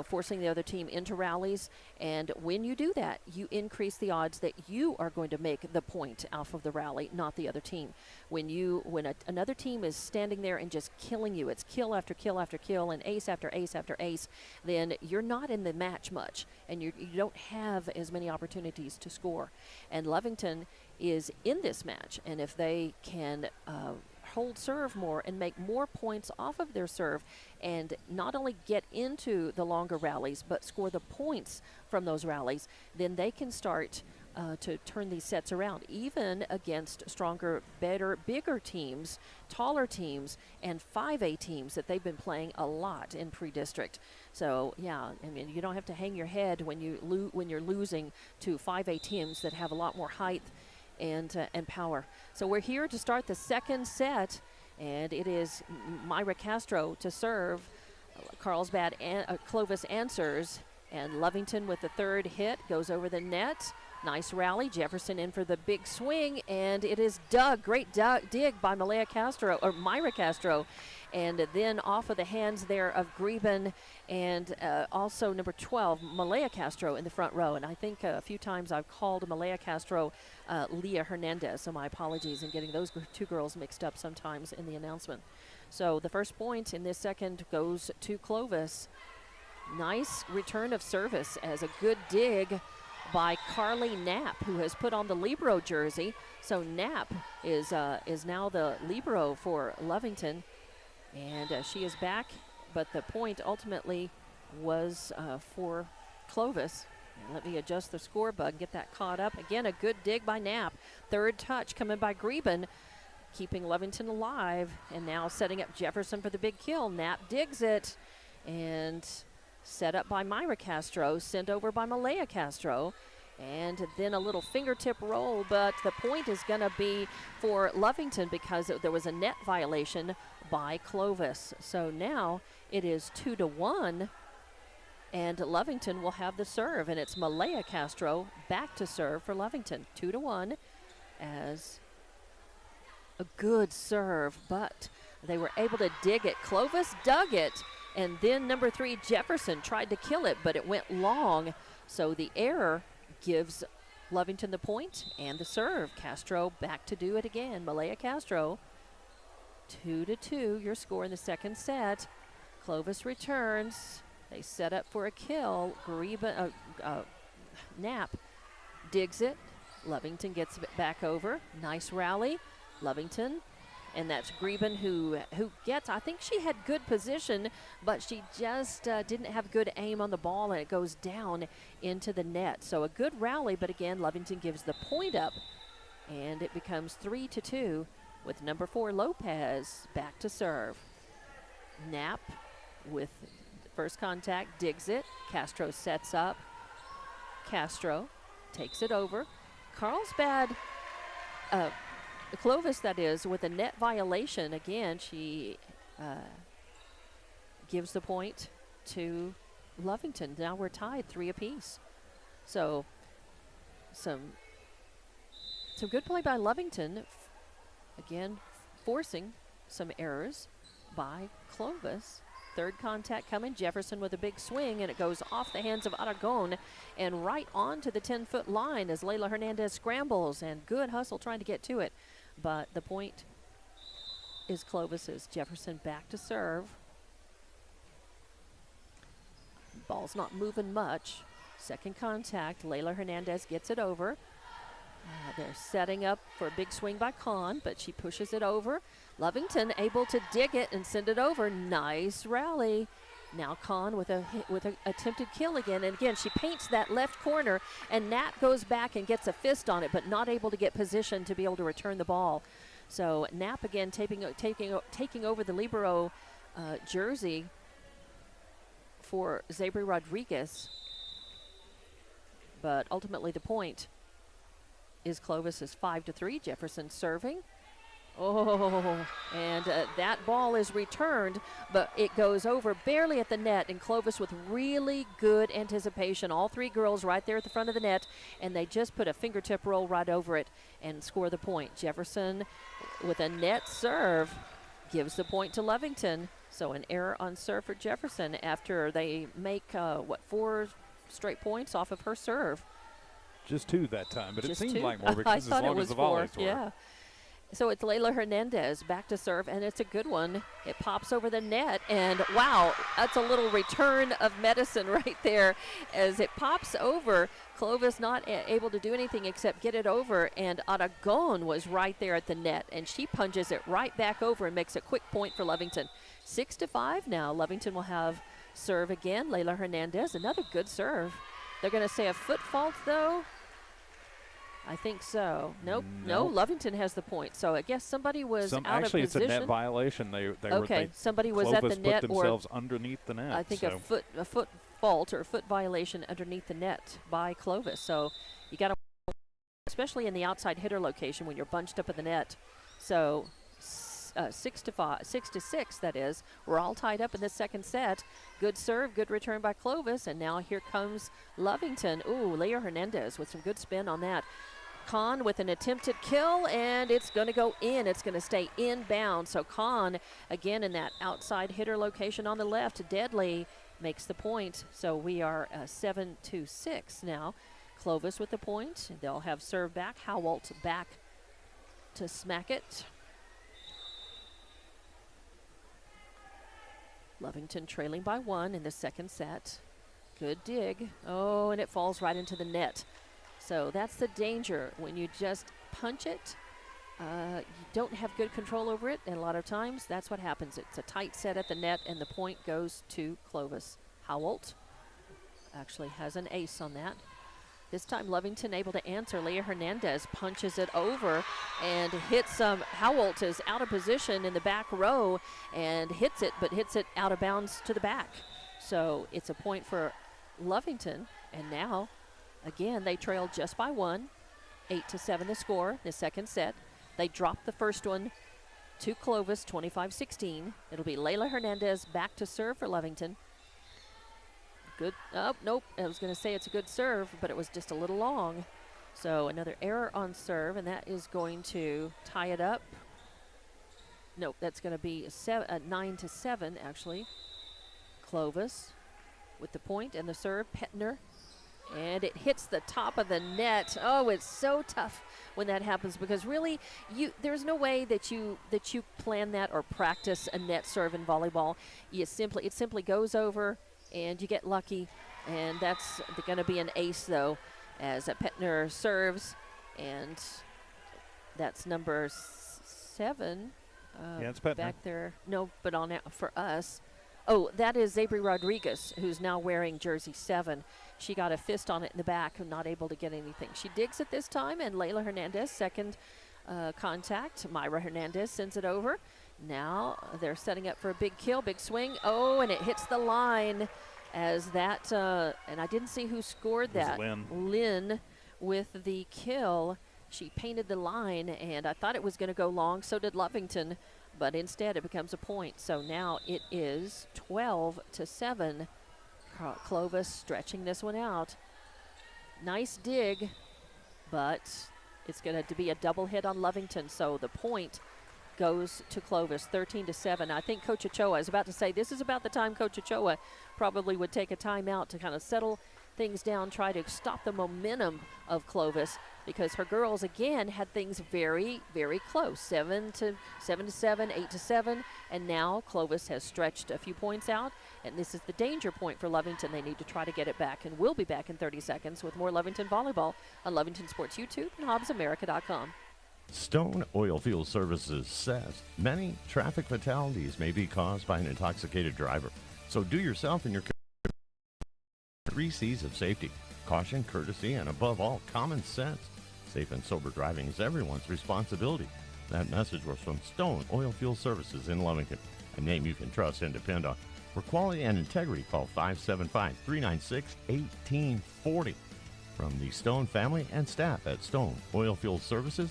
forcing the other team into rallies. And when you do that, you increase the odds that you are going to make the point off of the rally, not the other team. When another team is standing there and just killing you, it's kill after kill after kill and ace after ace after ace, then you're not in the match much, and you don't have as many opportunities to score. And Lovington is in this match, and if they can hold serve more and make more points off of their serve, and not only get into the longer rallies but score the points from those rallies, then they can start to turn these sets around, even against stronger, better, bigger teams, taller teams, and 5A teams that they've been playing a lot in pre-district. So yeah, you don't have to hang your head when you're losing to 5A teams that have a lot more height and power. So we're here to start the second set, and it is Myra Castro to serve. Carlsbad Clovis answers, and Lovington with the 3rd hit goes over the net. Nice rally. Jefferson in for the big swing, and it is dug. Great dig by Myra Castro. And then off of the hands there of Greben, and also number 12, Malaya Castro in the front row. And I think a few times I've called Malaya Castro Leah Hernandez, so my apologies in getting those 2 girls mixed up sometimes in the announcement. So the first point in this second goes to Clovis. Nice return of service as a good dig by Carly Knapp, who has put on the Libero jersey. So Knapp is now the Libero for Lovington. And she is back, but the point ultimately was for Clovis. And let me adjust the score bug, get that caught up. Again, a good dig by Knapp. 3rd touch coming by Greben, keeping Lovington alive. And now setting up Jefferson for the big kill. Knapp digs it, and set up by Myra Castro, sent over by Malaya Castro. And then a little fingertip roll, but the point is going to be for Lovington because there was a net violation by Clovis. So now it is 2-1, and Lovington will have the serve, and it's Malaya Castro back to serve for Lovington. 2-1 as a good serve, but they were able to dig it. Clovis dug it, and then number 3, Jefferson, tried to kill it, but it went long. So the error gives Lovington the point and the serve. Castro back to do it again. Malaya Castro, 2-2, your score in the second set. Clovis returns. They set up for a kill. Knapp digs it. Lovington gets it back over. Nice rally. Lovington. And that's Greben who gets, I think she had good position, but she just didn't have good aim on the ball, and it goes down into the net. So a good rally, but again, Lovington gives the point up, and it becomes 3-2 with number 4, Lopez, back to serve. Knapp with first contact, digs it. Castro sets up. Castro takes it over. Carlsbad, Clovis, that is, with a net violation. Again, she gives the point to Lovington. Now we're tied 3 apiece. So some good play by Lovington. Again, forcing some errors by Clovis. Third contact coming. Jefferson with a big swing, and it goes off the hands of Aragon and right onto the 10-foot line as Layla Hernandez scrambles, and good hustle trying to get to it. But the point is Clovis's. Jefferson back to serve. Ball's not moving much. Second contact. Layla Hernandez gets it over. They're setting up for a big swing by Kahn, but she pushes it over. Lovington able to dig it and send it over. Nice rally. Now Kahn with a attempted kill again, and again she paints that left corner, and Knapp goes back and gets a fist on it, but not able to get position to be able to return the ball. So Knapp again taking over the libero jersey for Zabri Rodriguez, but ultimately the point is Clovis' 5-3. Jefferson serving. Oh, and that ball is returned, but it goes over barely at the net, and Clovis with really good anticipation. All 3 girls right there at the front of the net, and they just put a fingertip roll right over it and score the point. Jefferson with a net serve gives the point to Lovington. So an error on serve for Jefferson after they make, 4 straight points off of her serve. Just 2 that time, but Just it seemed 2? like more because as long as the volleys were. Yeah. So it's Layla Hernandez back to serve, and it's a good one. It pops over the net, and wow, that's a little return of medicine right there as it pops over. Clovis not able to do anything except get it over, and Aragon was right there at the net, and she punches it right back over and makes a quick point for Lovington. 6-5 now. Lovington will have serve again. Layla Hernandez, another good serve. They're going to say a foot fault, though. I think so. Nope. No, Lovington has the point. So I guess somebody was out of position. Actually, it's a net violation. Somebody was Clovis at the net, put themselves underneath the net. I think a foot fault or a foot violation underneath the net by Clovis. So you got to, especially in the outside hitter location when you're bunched up in the net. So 6-6, that is. We're all tied up in the second set. Good serve, good return by Clovis, and now here comes Lovington. Ooh, Layla Hernandez with some good spin on that. Kahn with an attempted kill, and it's going to go in. It's going to stay inbound. So Kahn, again in that outside hitter location on the left, Deadly makes the point. So we are 7-6 now. Clovis with the point. They'll have serve back. Howalt back to smack it. Lovington trailing by 1 in the second set. Good dig. Oh, and it falls right into the net. So that's the danger when you just punch it. You don't have good control over it, and a lot of times that's what happens. It's a tight set at the net, and the point goes to Clovis. Howalt actually has an ace on that. This time Lovington able to answer. Layla Hernandez punches it over and hits Howalt is out of position in the back row and hits it, but hits it out of bounds to the back. So it's a point for Lovington, and now again they trail just by 1. 8-7 the score in the second set. They drop the first one to Clovis, 25-16. It'll be Layla Hernandez back to serve for Lovington. Good. Oh, nope. I was going to say it's a good serve, but it was just a little long. So another error on serve, and that is going to tie it up. Nope, that's going to be 9-7, actually. Clovis with the point and the serve. Petner. And it hits the top of the net. Oh, it's so tough when that happens because really, there's no way that you plan that or practice a net serve in volleyball. It simply goes over, and you get lucky, and that's going to be an ace, though, as Petner serves, and that's number 7. Yeah, it's Petner. Back there. No, but for us. Oh, that is Zabri Rodriguez, who's now wearing jersey 7. She got a fist on it in the back and not able to get anything. She digs it this time, and Layla Hernandez, second contact. Myra Hernandez sends it over. Now they're setting up for a big kill, big swing. Oh, and it hits the line. as that, and I didn't see who scored that. Lynn with the kill. She painted the line, and I thought it was going to go long. So did Lovington, but instead it becomes a point. So now it is 12-7. Clovis stretching this one out. Nice dig, but it's going to be a double hit on Lovington. So the point goes to Clovis, 13-7. I think Coach Ochoa, I was about to say, this is about the time Coach Ochoa probably would take a timeout to kind of settle things down, try to stop the momentum of Clovis, because her girls again had things very, very close, 7-7, 8-7, and now Clovis has stretched a few points out, and this is the danger point for Lovington. They need to try to get it back, and we'll be back in 30 seconds with more Lovington volleyball on Lovington Sports YouTube and HobbsAmerica.com. Stone Oilfield Services says many traffic fatalities may be caused by an intoxicated driver. So do yourself and your 3 C's of safety: caution, courtesy, and above all, common sense. Safe and sober driving is everyone's responsibility. That message was from Stone Oilfield Services in Lovington, a name you can trust and depend on. For quality and integrity, call 575-396-1840. From the Stone family and staff at Stone Oilfield Services.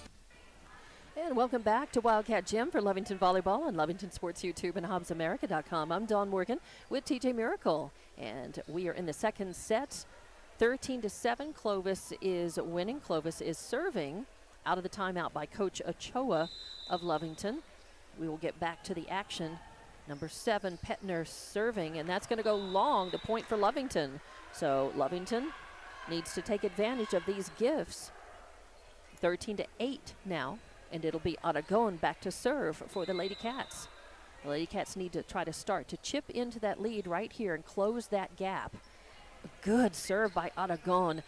And welcome back to Wildcat Gym for Lovington Volleyball on Lovington Sports YouTube and HobbsAmerica.com. I'm Dawn Morgan with TJ Miracle, and we are in the second set. 13-7, Clovis is winning. Clovis is serving out of the timeout by Coach Ochoa of Lovington. We will get back to the action. Number 7, Petner serving, and that's going to go long, the point for Lovington. So Lovington needs to take advantage of these gifts. 13-8 now. And it'll be Aragon back to serve for the Lady Cats. The Lady Cats need to try to start to chip into that lead right here and close that gap. A good serve by Aragon.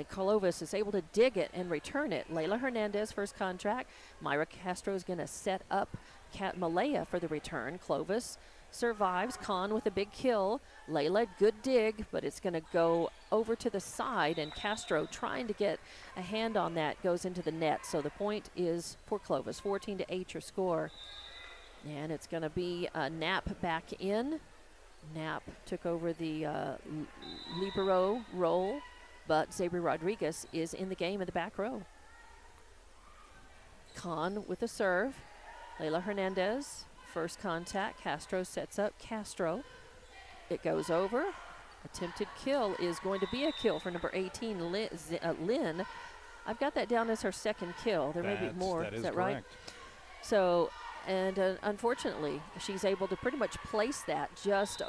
Clovis is able to dig it and return it. Layla Hernandez, first contact. Myra Castro is going to set up Malaya for the return. Clovis survives. Khan with a big kill. Layla, good dig, but it's going to go over to the side, and Castro trying to get a hand on that goes into the net. So the point is for Clovis, 14-8 your score. And it's going to be Knapp back in. Knapp took over the libero role, but Xavier Rodriguez is in the game in the back row. Khan with a serve. Layla Hernandez, first contact. Castro sets up Castro. It goes over. Attempted kill is going to be a kill for number 18, Lynn. I've got that down as her second kill. There may be more. Is that right? So, and unfortunately, she's able to pretty much place that just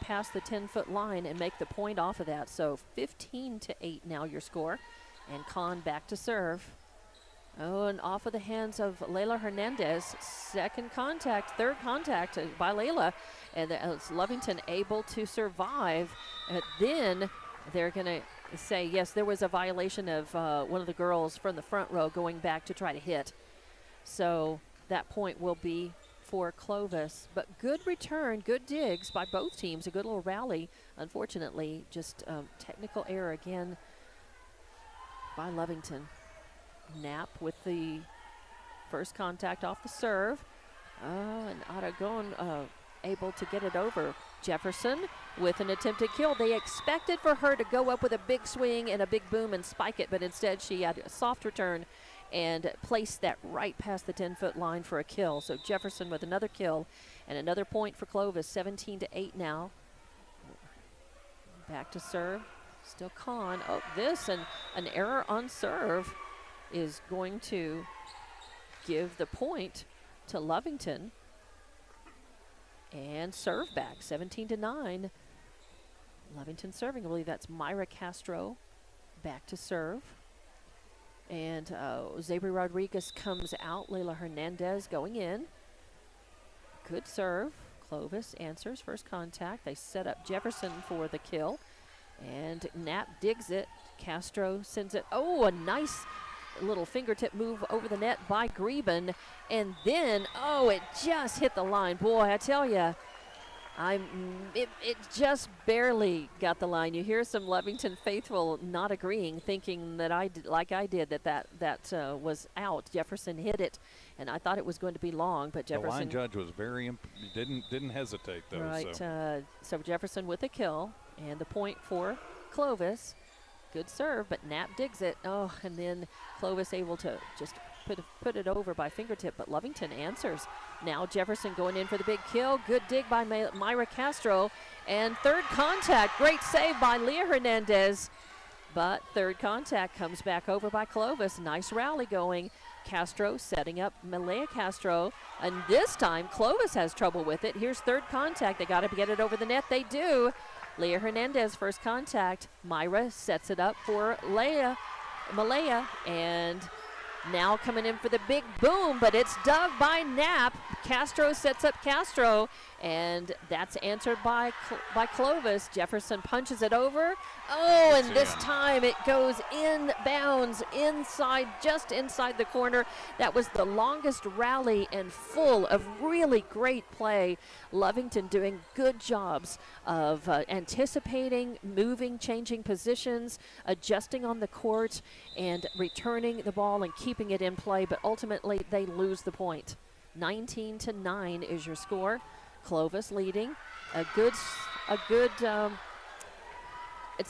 past the 10-foot line and make the point off of that. So 15-8 now your score. And Khan back to serve. Oh, and off of the hands of Layla Hernandez. Second contact, third contact by Layla. And it's Lovington able to survive. Then they're going to say, yes, there was a violation of one of the girls from the front row going back to try to hit. So that point will be for Clovis. But good return, good digs by both teams. A good little rally. Unfortunately, just technical error again by Lovington. Knapp with the first contact off the serve. And Aragon able to get it over. Jefferson with an attempted kill. They expected for her to go up with a big swing and a big boom and spike it, but instead she had a soft return and placed that right past the 10-foot line for a kill. So Jefferson with another kill and another point for Clovis, 17-8 now. Back to serve. Still Khan. Oh, this and an error on serve is going to give the point to Lovington. And serve back, 17-9. Lovington serving. I believe that's Myra Castro back to serve. And Xavier Rodriguez comes out. Layla Hernandez going in. Good serve. Clovis answers first contact. They set up Jefferson for the kill. And Knapp digs it. Castro sends it. Oh, a nice little fingertip move over the net by Greben, and then it just hit the line. Boy, I tell you, it just barely got the line. You hear some Lovington faithful not agreeing, thinking that I did that was out. Jefferson hit it, and I thought it was going to be long, but Jefferson. The line judge was very didn't hesitate though. Right. So Jefferson with a kill. And the point for Clovis. Good serve, but Knapp digs it. Oh, and then Clovis able to just put it over by fingertip, but Lovington answers. Now Jefferson going in for the big kill. Good dig by Myra Castro. And third contact. Great save by Leah Hernandez. But third contact comes back over by Clovis. Nice rally going. Castro setting up Malaya Castro. And this time Clovis has trouble with it. Here's third contact. They got to get it over the net. They do. Leah Hernandez first contact. Myra sets it up for Malaya. And now coming in for the big boom, but it's dug by Knapp. Castro sets up Castro, and that's answered by Clovis. Jefferson punches it over. Oh, and this time it goes in bounds, just inside the corner. That was the longest rally and full of really great play. Lovington doing good jobs of anticipating, moving, changing positions, adjusting on the court, and returning the ball and keeping it in play, but ultimately they lose the point. 19-9 is your score. Clovis leading. It's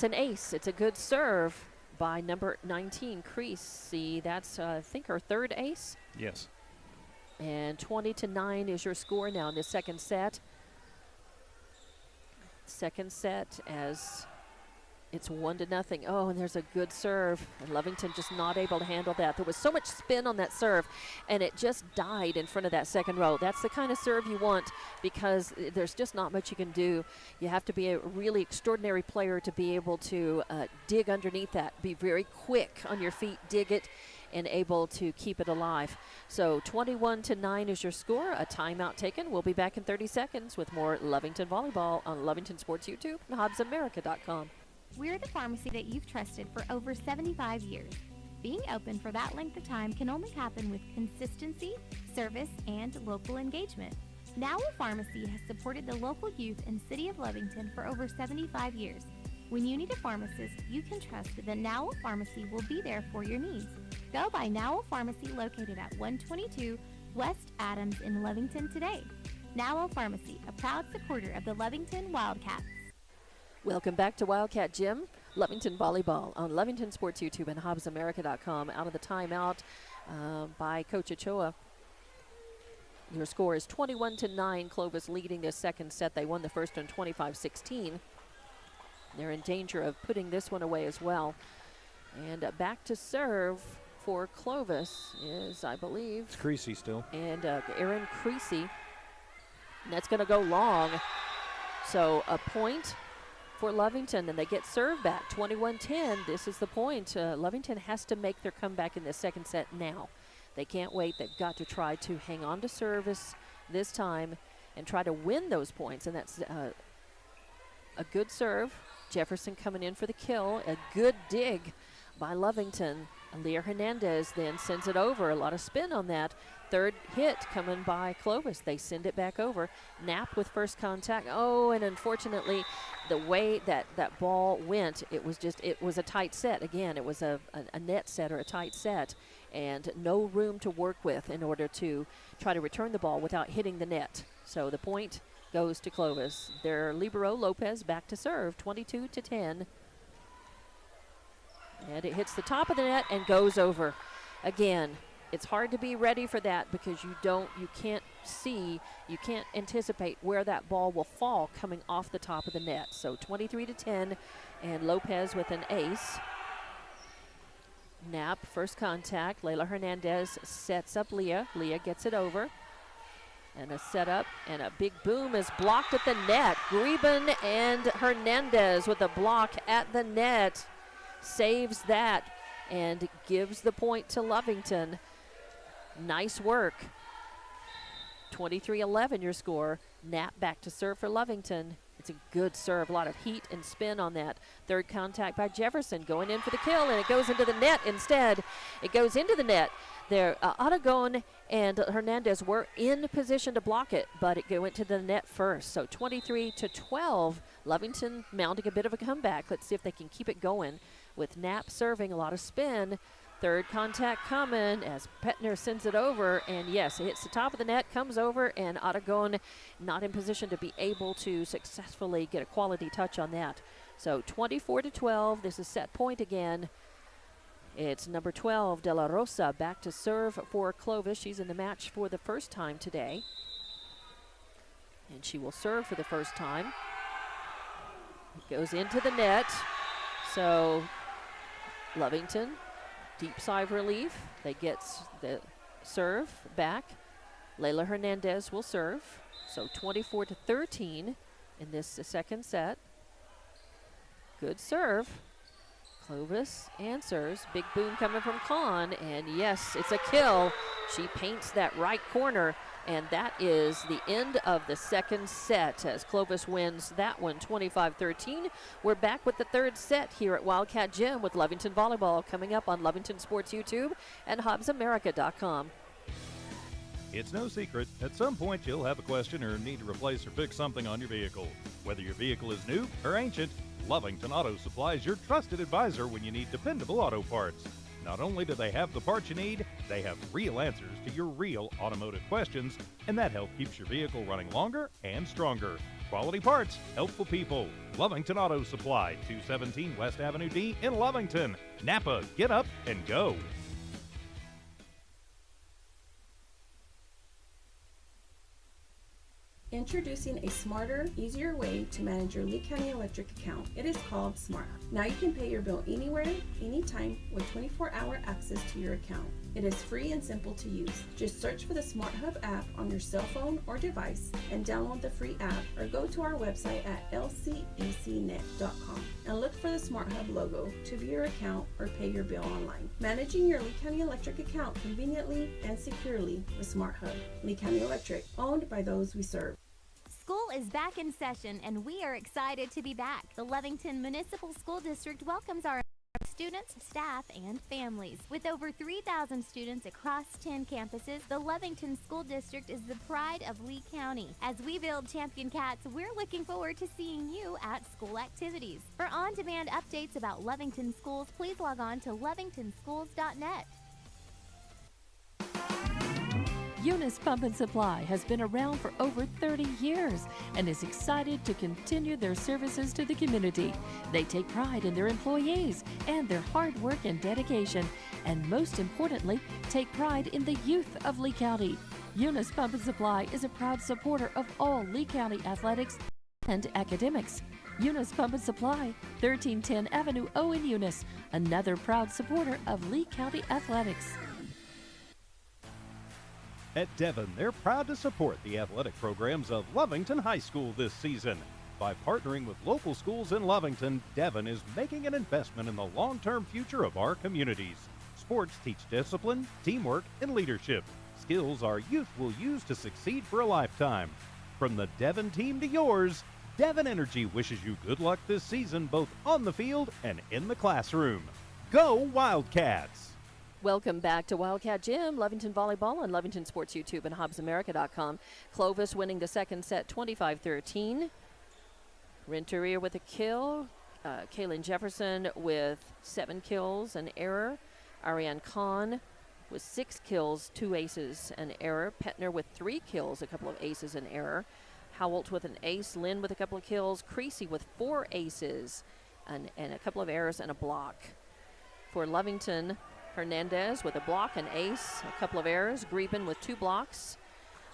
an ace. It's a good serve by number 19, Creasy. That's, I think, her third ace. Yes. And 20-9 is your score now in the second set. Second set as it's 1-0. Oh, and there's a good serve. And Lovington just not able to handle that. There was so much spin on that serve, and it just died in front of that second row. That's the kind of serve you want because there's just not much you can do. You have to be a really extraordinary player to be able to dig underneath that, be very quick on your feet, dig it, and able to keep it alive. So 21-9 is your score. A timeout taken. We'll be back in 30 seconds with more Lovington Volleyball on Lovington Sports YouTube and HobbsAmerica.com. We're the pharmacy that you've trusted for over 75 years. Being open for that length of time can only happen with consistency, service, and local engagement. Nowell Pharmacy has supported the local youth and city of Lovington for over 75 years. When you need a pharmacist, you can trust that Nowell Pharmacy will be there for your needs. Go by Nowell Pharmacy located at 122 West Adams in Lovington today. Nowell Pharmacy, a proud supporter of the Lovington Wildcats. Welcome back to Wildcat Gym, Lovington Volleyball on Lovington Sports YouTube and HobbsAmerica.com. Out of the timeout by Coach Ochoa. Your score is 21-9. Clovis leading this second set. They won the first one 25-16. They're in danger of putting this one away as well. And back to serve for Clovis is, I believe, it's Creasy still. And Aaron Creasy. And that's going to go long. So a point for Lovington, and they get served back. 21-10. This is the point. Lovington has to make their comeback in the second set now. They can't wait. They've got to try to hang on to service this time and try to win those points. And that's a good serve. Jefferson coming in for the kill. A good dig by Lovington. Leah Hernandez then sends it over. A lot of spin on that. Third hit coming by Clovis. They send it back over. Knapp with first contact. Oh, and unfortunately, the way that ball went, it was a tight set. Again, it was a net set or a tight set, and no room to work with in order to try to return the ball without hitting the net. So the point goes to Clovis. Their libero Lopez back to serve, 22-10. And it hits the top of the net and goes over. Again, it's hard to be ready for that because you can't anticipate where that ball will fall coming off the top of the net. So 23-10, and Lopez with an ace. Knapp, first contact. Layla Hernandez sets up Leah. Leah gets it over. And a setup, and a big boom is blocked at the net. Greben and Hernandez with a block at the net. Saves that and gives the point to Lovington. Nice work. 23-11 your score. Knapp back to serve for Lovington. It's a good serve. A lot of heat and spin on that. Third contact by Jefferson going in for the kill, and it goes into the net instead. It goes into the net. There, Aragon and Hernandez were in position to block it, but it went to the net first. So 23-12. Lovington mounting a bit of a comeback. Let's see if they can keep it going with Knapp serving. A lot of spin. Third contact coming as Petner sends it over, and yes, it hits the top of the net, comes over, and Aragon not in position to be able to successfully get a quality touch on that. So 24-12, this is set point again. It's number 12, De La Rosa, back to serve for Clovis. She's in the match for the first time today. And she will serve for the first time. It goes into the net. So Lovington, deep sigh of relief. They get the serve back. Layla Hernandez will serve. So 24-13 in this second set. Good serve. Clovis answers. Big boom coming from Kahn, and yes, it's a kill. She paints that right corner, and that is the end of the second set as Clovis wins that one 25-13. We're back with the third set here at Wildcat Gym with Lovington Volleyball coming up on Lovington Sports YouTube and HobbsAmerica.com. It's no secret, at some point you'll have a question or need to replace or fix something on your vehicle. Whether your vehicle is new or ancient, Lovington Auto Supply is your trusted advisor when you need dependable auto parts. Not only do they have the parts you need, they have real answers to your real automotive questions, and that help keeps your vehicle running longer and stronger. Quality parts, helpful people. Lovington Auto Supply, 217 West Avenue D in Lovington. Napa, get up and go. Introducing a smarter, easier way to manage your Lee County Electric account. It is called Smart Hub. Now you can pay your bill anywhere, anytime, with 24-hour access to your account. It is free and simple to use. Just search for the Smart Hub app on your cell phone or device and download the free app, or go to our website at lcecnet.com and look for the Smart Hub logo to view your account or pay your bill online. Managing your Lee County Electric account conveniently and securely with Smart Hub. Lee County Electric, owned by those we serve. School is back in session, and we are excited to be back. The Lovington Municipal School District welcomes our students, staff, and families. With over 3,000 students across 10 campuses, the Lovington School District is the pride of Lee County. As we build champion cats, we're looking forward to seeing you at school activities. For on-demand updates about Lovington schools, please log on to lovingtonschools.net. Eunice Pump and Supply has been around for over 30 years and is excited to continue their services to the community. They take pride in their employees and their hard work and dedication, and most importantly, take pride in the youth of Lee County. Eunice Pump and Supply is a proud supporter of all Lee County athletics and academics. Eunice Pump and Supply, 1310 Avenue O in Eunice, another proud supporter of Lee County athletics. At Devon, they're proud to support the athletic programs of Lovington High School this season. By partnering with local schools in Lovington, Devon is making an investment in the long-term future of our communities. Sports teach discipline, teamwork, and leadership, skills our youth will use to succeed for a lifetime. From the Devon team to yours, Devon Energy wishes you good luck this season, both on the field and in the classroom. Go Wildcats! Welcome back to Wildcat Gym, Lovington Volleyball on Lovington Sports YouTube and HobbsAmerica.com. Clovis winning the second set 25-13. Renteria with a kill. Kaylin Jefferson with 7 kills, an error. Ariane Kahn with 6 kills, 2 aces, an error. Petner with 3 kills, a couple of aces, an error. Howelt with an ace. Lynn with a couple of kills. Creasy with 4 aces and a couple of errors and a block. For Lovington, Hernandez with a block, an ace, a couple of errors. Greben with 2 blocks.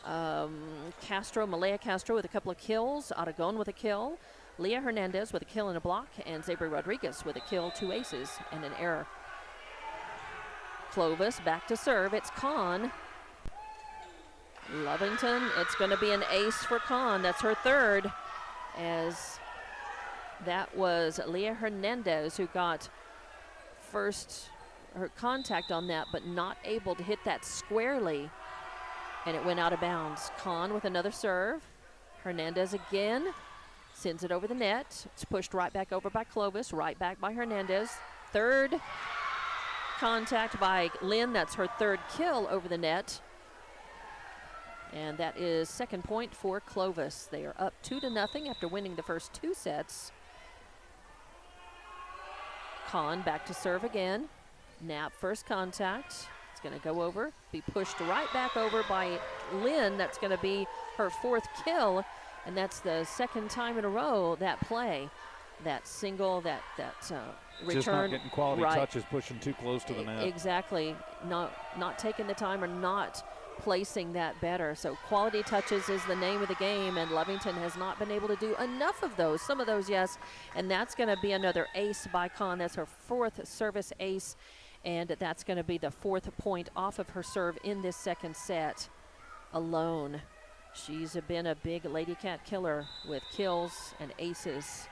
Malaya Castro with a couple of kills. Aragon with a kill. Leah Hernandez with a kill and a block. And Zabri Rodriguez with a kill, 2 aces, and an error. Clovis back to serve. It's Kahn. Lovington, it's going to be an ace for Kahn. That's her third, as that was Leah Hernandez who got first her contact on that, but not able to hit that squarely, and it went out of bounds. Kahn with another serve. Hernandez again sends it over the net. It's pushed right back over by Clovis, right back by Hernandez. Third contact by Lynn. That's her third kill over the net. And that is second point for Clovis. They are up 2-0 after winning the first 2 sets. Kahn back to serve again. Knapp, first contact. It's going to go over, be pushed right back over by Lynn. That's going to be her 4th kill, and that's the 2nd time in a row that play, that single, that return. Just not getting quality right. touches, pushing too close to the net. Exactly. Not taking the time or not placing that better. So quality touches is the name of the game, and Lovington has not been able to do enough of those. Some of those, yes, and that's going to be another ace by Kahn. That's her 4th service ace, and that's going to be the 4th point off of her serve in this 2nd set alone. She's been a big Lady Cat killer with kills and aces.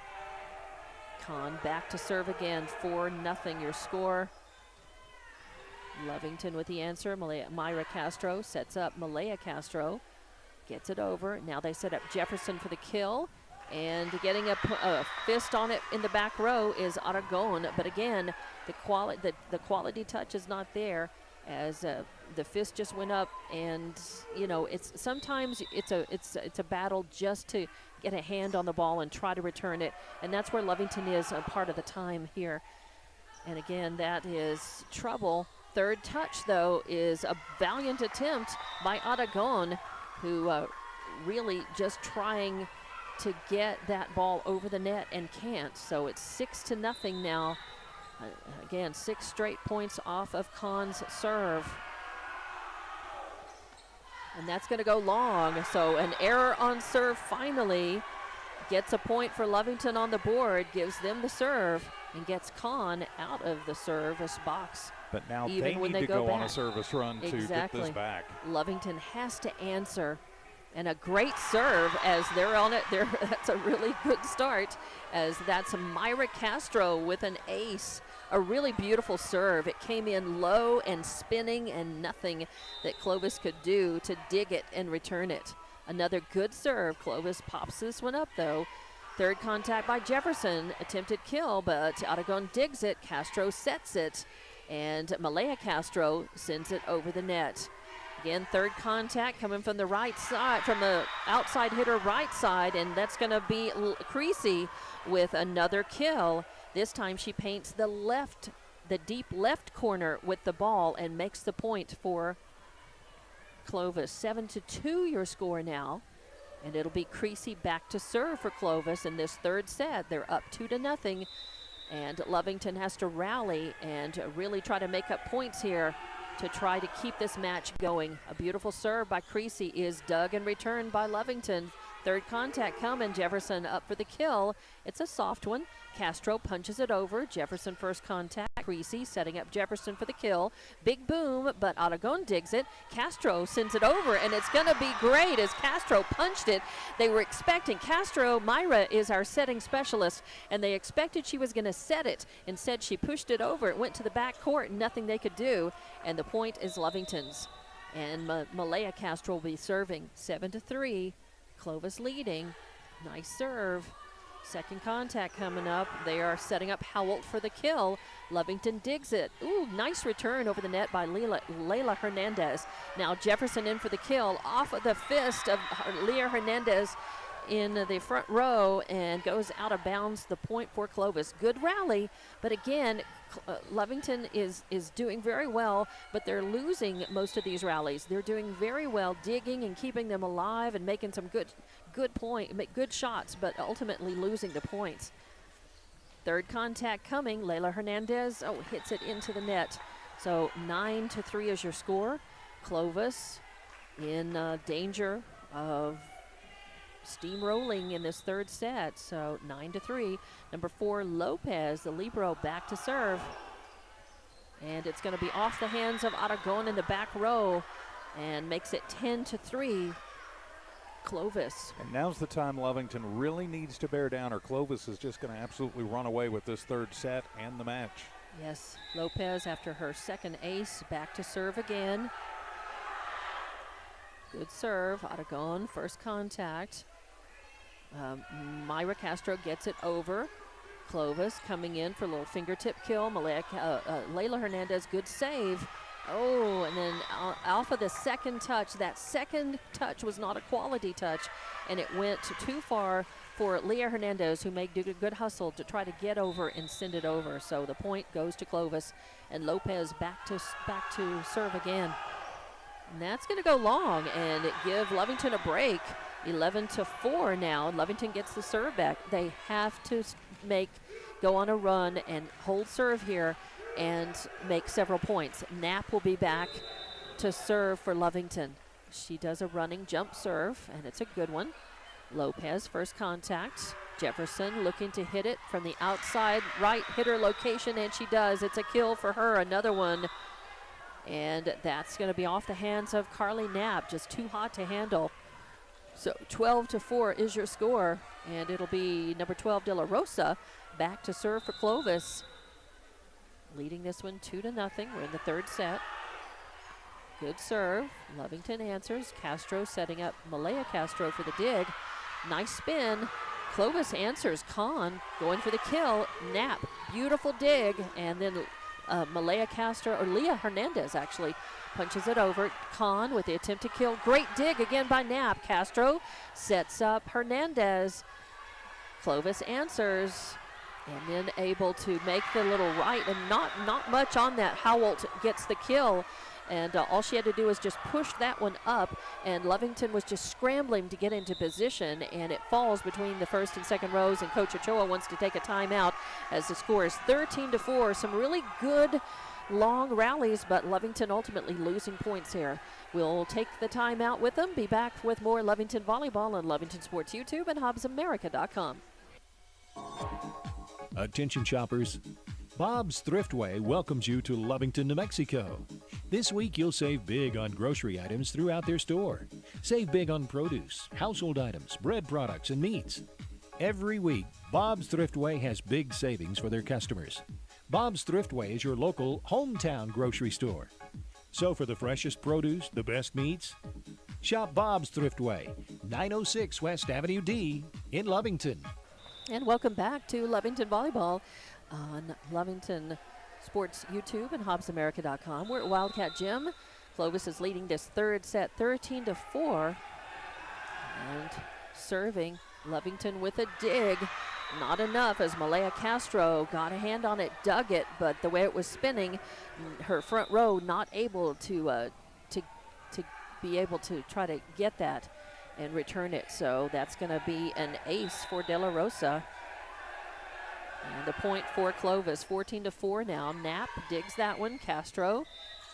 Kahn back to serve again, 4-0 your score. Lovington with the answer. Myra Castro sets up Malaya Castro. Gets it over. Now they set up Jefferson for the kill. And getting a fist on it in the back row is Aragon. But again, the quality touch is not there, as the fist just went up. And you know, it's sometimes it's a battle just to get a hand on the ball and try to return it. And that's where Lovington is a part of the time here. And again, that is trouble. 3rd touch, though, is a valiant attempt by Aragon, who really just trying to get that ball over the net and can't. So it's 6-0 now. Again, 6 straight points off of Kahn's serve. And that's going to go long. So an error on serve finally gets a point for Lovington on the board, gives them the serve, and gets Kahn out of the service box. But now Even they when need they to go go on a back. service run to get this back. Lovington has to answer. And a great serve as they're on it. That's a really good start, as that's Myra Castro with an ace. A really beautiful serve. It came in low and spinning, and nothing that Clovis could do to dig it and return it. Another good serve. Clovis pops this one up, though. 3rd contact by Jefferson. Attempted kill, but Aragon digs it. Castro sets it, and Malaya Castro sends it over the net. Again, 3rd contact coming from the right side, from the outside hitter right side, and that's going to be Creasy with another kill. This time she paints the deep left corner with the ball and makes the point for Clovis. 7-2 your score now, and it'll be Creasy back to serve for Clovis in this 3rd set. They're up 2-0, and Lovington has to rally and really try to make up points here to try to keep this match going. A beautiful serve by Creasy is dug and returned by Lovington. 3rd contact coming. Jefferson up for the kill. It's a soft one. Castro punches it over. Jefferson first contact. Creasy setting up Jefferson for the kill. Big boom, but Aragon digs it. Castro sends it over, and it's going to be great as Castro punched it. They were expecting Castro. Myra is our setting specialist, and they expected she was going to set it. Instead, she pushed it over. It went to the back court, nothing they could do, and the point is Lovington's. And Malaya Castro will be serving. 7-3. Clovis leading. Nice serve. 2nd contact coming up. They are setting up Howell for the kill. Lovington digs it. Ooh, nice return over the net by Layla Hernandez. Now Jefferson in for the kill off of the fist of Leah Hernandez in the front row, and goes out of bounds. The point for Clovis. Good rally, but again, Lovington is doing very well, but they're losing most of these rallies. They're doing very well digging and keeping them alive and making some good shots, but ultimately losing the points. 3rd contact coming. Layla Hernandez hits it into the net. So 9-3 is your score. Clovis in danger of steamrolling in this 3rd set. So 9-3. Number 4, Lopez, the libero, back to serve. And it's going to be off the hands of Aragon in the back row, and makes it 10-3. Clovis. And now's the time Lovington really needs to bear down, or Clovis is just going to absolutely run away with this 3rd set and the match. Yes, Lopez after her 2nd ace, back to serve again. Good serve. Aragon, first contact. Myra Castro gets it over. Clovis coming in for a little fingertip kill. Layla Hernandez, good save. Oh, and then off of the 2nd touch. That 2nd touch was not a quality touch, and it went too far for Leah Hernandez, who made a good hustle to try to get over and send it over. So the point goes to Clovis, and Lopez back to serve again. And that's going to go long and give Lovington a break. 11-4 now. Lovington gets the serve back. They have to go on a run and hold serve here and make several points. Knapp will be back to serve for Lovington. She does a running jump serve, and it's a good one. Lopez, first contact. Jefferson looking to hit it from the outside right hitter location, and she does. It's a kill for her, another one. And that's going to be off the hands of Carly Knapp, just too hot to handle. So 12-4 is your score, and it'll be number 12, De La Rosa, back to serve for Clovis. Leading this one 2-0. We're in the third set. Good serve. Lovington answers. Castro setting up Malaya Castro for the dig. Nice spin. Clovis answers. Kahn going for the kill. Knapp, beautiful dig. And then Malaya Castro, or Leah Hernandez actually, punches it over. Kahn with the attempt to kill. Great dig again by Knapp. Castro sets up Hernandez. Clovis answers. And then able to make the little right, and not much on that. Howelt gets the kill. And all she had to do was just push that one up, and Lovington was just scrambling to get into position, and it falls between the first and second rows, and Coach Ochoa wants to take a timeout as the score is 13-4. Some really good long rallies, but Lovington ultimately losing points here. We'll take the timeout with them, be back with more Lovington Volleyball on Lovington Sports YouTube and HobbsAmerica.com. Attention shoppers. Bob's Thriftway welcomes you to Lovington, New Mexico. This week you'll save big on grocery items throughout their store. Save big on produce, household items, bread products, and meats. Every week, Bob's Thriftway has big savings for their customers. Bob's Thriftway is your local hometown grocery store. So for the freshest produce, the best meats, shop Bob's Thriftway, 906 West Avenue D in Lovington. And welcome back to Lovington Volleyball on Lovington Sports YouTube and HobbsAmerica.com. We're at Wildcat Gym. Clovis is leading this third set 13-4. And serving Lovington with a dig. Not enough as Malaya Castro got a hand on it, dug it, but the way it was spinning, her front row not able to be able to try to get that and return it. So that's going to be an ace for De La Rosa. And the point for Clovis, 14-4 now. Knapp digs that one. Castro.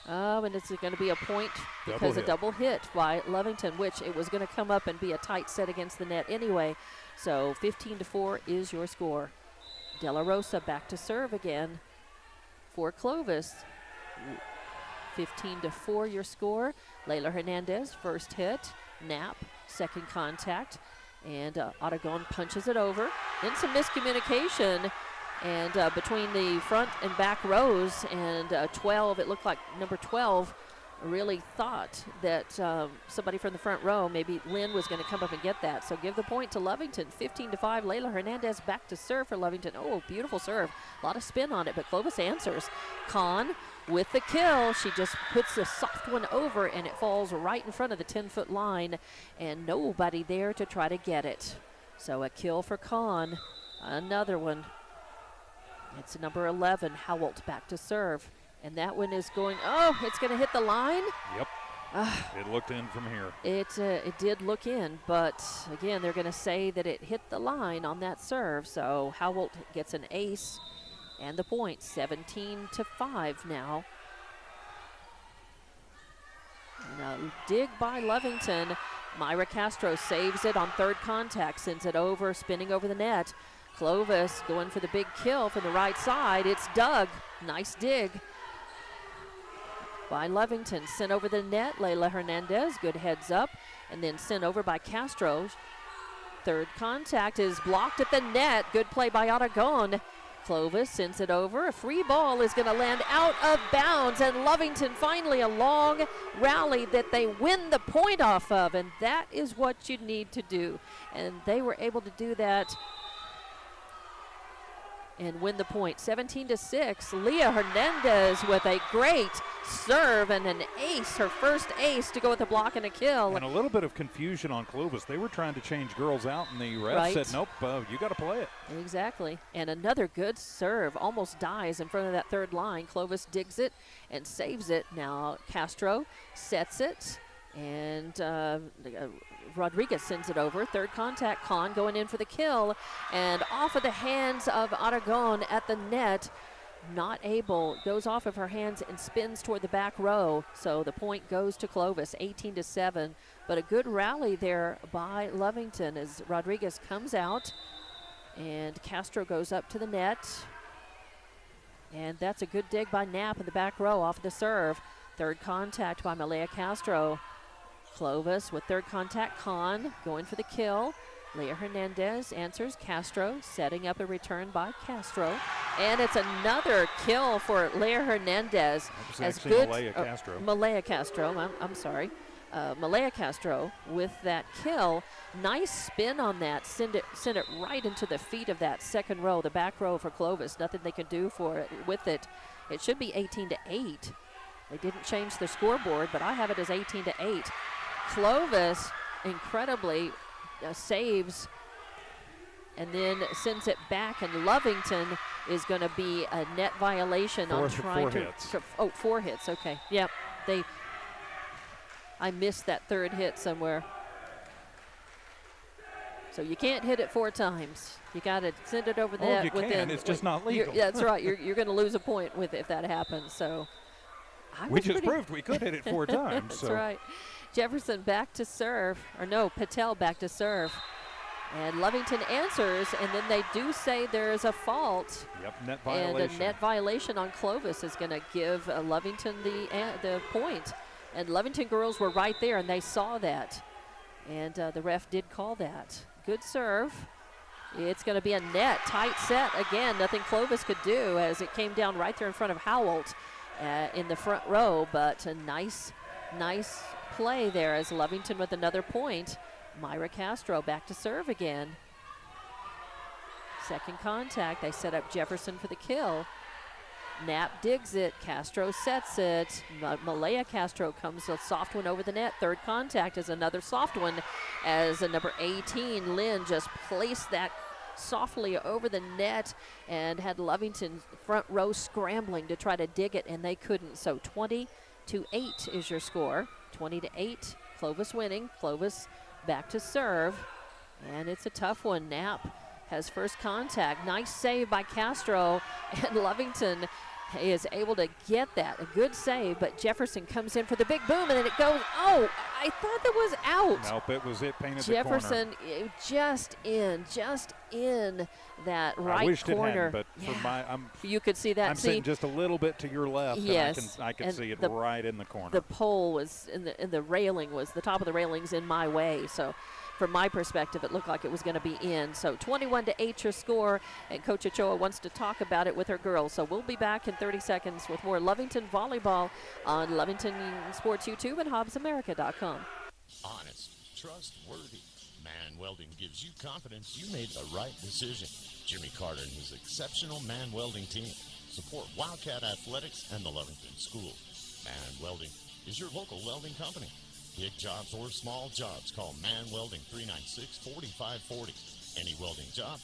And it's going to be a point because a double hit by Lovington, which it was going to come up and be a tight set against the net anyway. So 15-4 is your score. De La Rosa back to serve again for Clovis. 15-4 your score. Layla Hernandez, first hit. Knapp, second contact. And Aragon punches it over. Then some miscommunication and between the front and back rows, and 12, it looked like number 12 really thought that somebody from the front row, maybe Lynn, was going to come up and get that. So give the point to Lovington, 15-5. Layla Hernandez back to serve for Lovington. Oh, beautiful serve. A lot of spin on it, but Clovis answers. Kahn with the kill. She just puts a soft one over, and it falls right in front of the 10-foot line, and nobody there to try to get it. So a kill for Kahn. Another one. It's number 11, Howelt back to serve. And that one is going, it's going to hit the line? Yep. It looked in from here. It did look in, but again, they're going to say that it hit the line on that serve. So Howelt gets an ace and the point, 17-5 now. And a dig by Lovington. Myra Castro saves it on third contact, sends it over, spinning over the net. Clovis going for the big kill from the right side. It's dug. Nice dig by Lovington. Sent over the net. Layla Hernandez, good heads up. And then sent over by Castro. Third contact is blocked at the net. Good play by Aragon. Clovis sends it over. A free ball is going to land out of bounds. And Lovington finally a long rally that they win the point off of. And that is what you need to do. And they were able to do that and win the point. 17-6. Leah Hernandez with a great serve and an ace, her first ace to go with a block and a kill. And a little bit of confusion on Clovis. They were trying to change girls out, and the ref Right. said, nope, you got to play it. Exactly. And another good serve. Almost dies in front of that third line. Clovis digs it and saves it. Now Castro sets it, and Rodriguez sends it over. Third contact, Kahn going in for the kill, and off of the hands of Aragon at the net. Not able, goes off of her hands and spins toward the back row. So the point goes to Clovis, 18-7. But a good rally there by Lovington as Rodriguez comes out, and Castro goes up to the net. And that's a good dig by Knapp in the back row off the serve. Third contact by Malaya Castro. Clovis with third contact, Kahn going for the kill. Leah Hernandez answers. Castro setting up a return by Castro. And it's another kill for Leah Hernandez. That was actually Malaya Castro. Malaya Castro, I'm sorry. Malaya Castro with that kill. Nice spin on that. Send it right into the feet of that second row, the back row for Clovis. Nothing they can do for it with it. It should be 18-8. They didn't change the scoreboard, but I have it as 18-8. Clovis incredibly saves and then sends it back, and Lovington is going to be a net violation on trying to hits. Oh, 4 hits. Okay. Yep. I missed that third hit somewhere. So you can't hit it 4 times. You got to send it over the net. You can. It's just not legal. Yeah, that's right. You're going to lose a point with it if that happens. So we just proved we could hit it 4 times. That's so. right. Jefferson back to serve, or no, Patel back to serve. And Lovington answers, and then they do say there is a fault. Yep, net violation. And a net violation on Clovis is going to give Lovington the point. And Lovington girls were right there, and they saw that. And the ref did call that. Good serve. It's going to be a net, tight set. Again, nothing Clovis could do as it came down right there in front of Howell in the front row. But a nice play there as Lovington with another point. Myra Castro back to serve again. Second contact. They set up Jefferson for the kill. Knapp digs it. Castro sets it. Malaya Castro comes a soft one over the net. Third contact is another soft one as number 18, Lynn, just placed that softly over the net and had Lovington front row scrambling to try to dig it, and they couldn't. So 20-8 is your score. 20-8. Clovis winning. Clovis back to serve. And it's a tough one. Knapp has first contact. Nice save by Castro, and Lovington is able to get that. A good save, but Jefferson comes in for the big boom, and then it goes, oh, I thought that was out. Nope, it painted Jefferson the corner. just in that right I wished corner. It hadn't, but you could see that. I'm sitting just a little bit to your left, yes, and I can see it right in the corner. The pole was in the railing was the top of the railings in my way, so from my perspective, it looked like it was going to be in. So 21-8 your score, and Coach Ochoa wants to talk about it with her girls. So we'll be back in 30 seconds with more Lovington volleyball on Lovington Sports YouTube and HobbsAmerica.com. Honest, trustworthy. Man Welding gives you confidence you made the right decision. Jimmy Carter and his exceptional Man Welding team support Wildcat Athletics and the Lovington School. Man Welding is your local welding company. Big jobs or small jobs, call Man Welding 396-4540. Any welding job,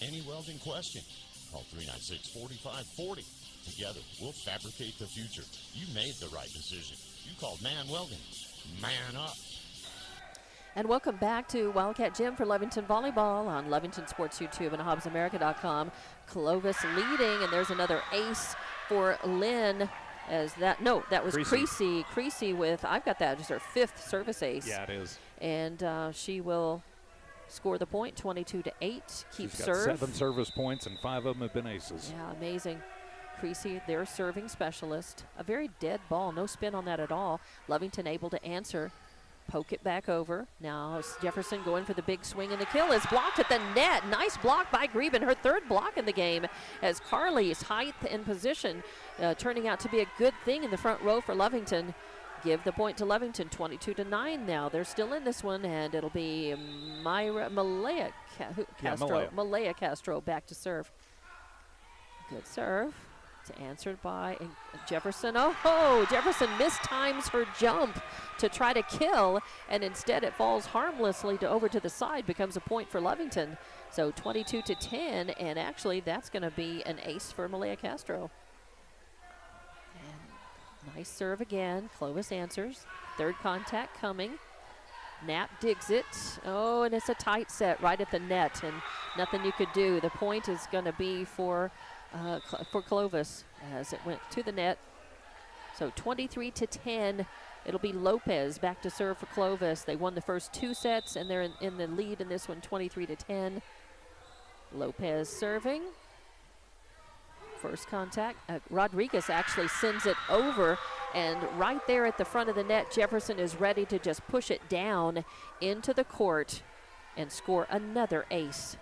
any welding question, call 396-4540. Together, we'll fabricate the future. You made the right decision. You called Man Welding. Man up. And welcome back to Wildcat Gym for Lovington Volleyball on Lovington Sports YouTube and HobbsAmerica.com. Clovis leading, and there's another ace for Lynn. That was Creasy. Creasy with, I've got that as her 5th service ace. Yeah, it is. And she will score the point, 22-8. Keep She's got serve. 7 service points, and 5 of them have been aces. Yeah, amazing. Creasy, their serving specialist. A very dead ball, no spin on that at all. Lovington able to answer. Poke it back over. Now Jefferson going for the big swing, and the kill is blocked at the net. Nice block by Greben, her 3rd block in the game, as Carly's height and position turning out to be a good thing in the front row for Lovington. Give the point to Lovington, 22-9 now. They're still in this one, and it'll be Malaya Castro back to serve. Good serve. It's answered by Jefferson. Oh, Jefferson mistimes her jump to try to kill, and instead it falls harmlessly over to the side, becomes a point for Lovington. So 22-10, and actually that's going to be an ace for Malia Castro. And nice serve again. Clovis answers. Third contact coming. Knapp digs it. Oh, and it's a tight set right at the net, and nothing you could do. The point is going to be for Clovis as it went to the net. So 23-10. It'll be Lopez back to serve for Clovis. They won the first two sets, and they're in the lead in this one, 23-10. Lopez serving. First contact. Rodriguez actually sends it over, and right there at the front of the net, Jefferson is ready to just push it down into the court and score another ace.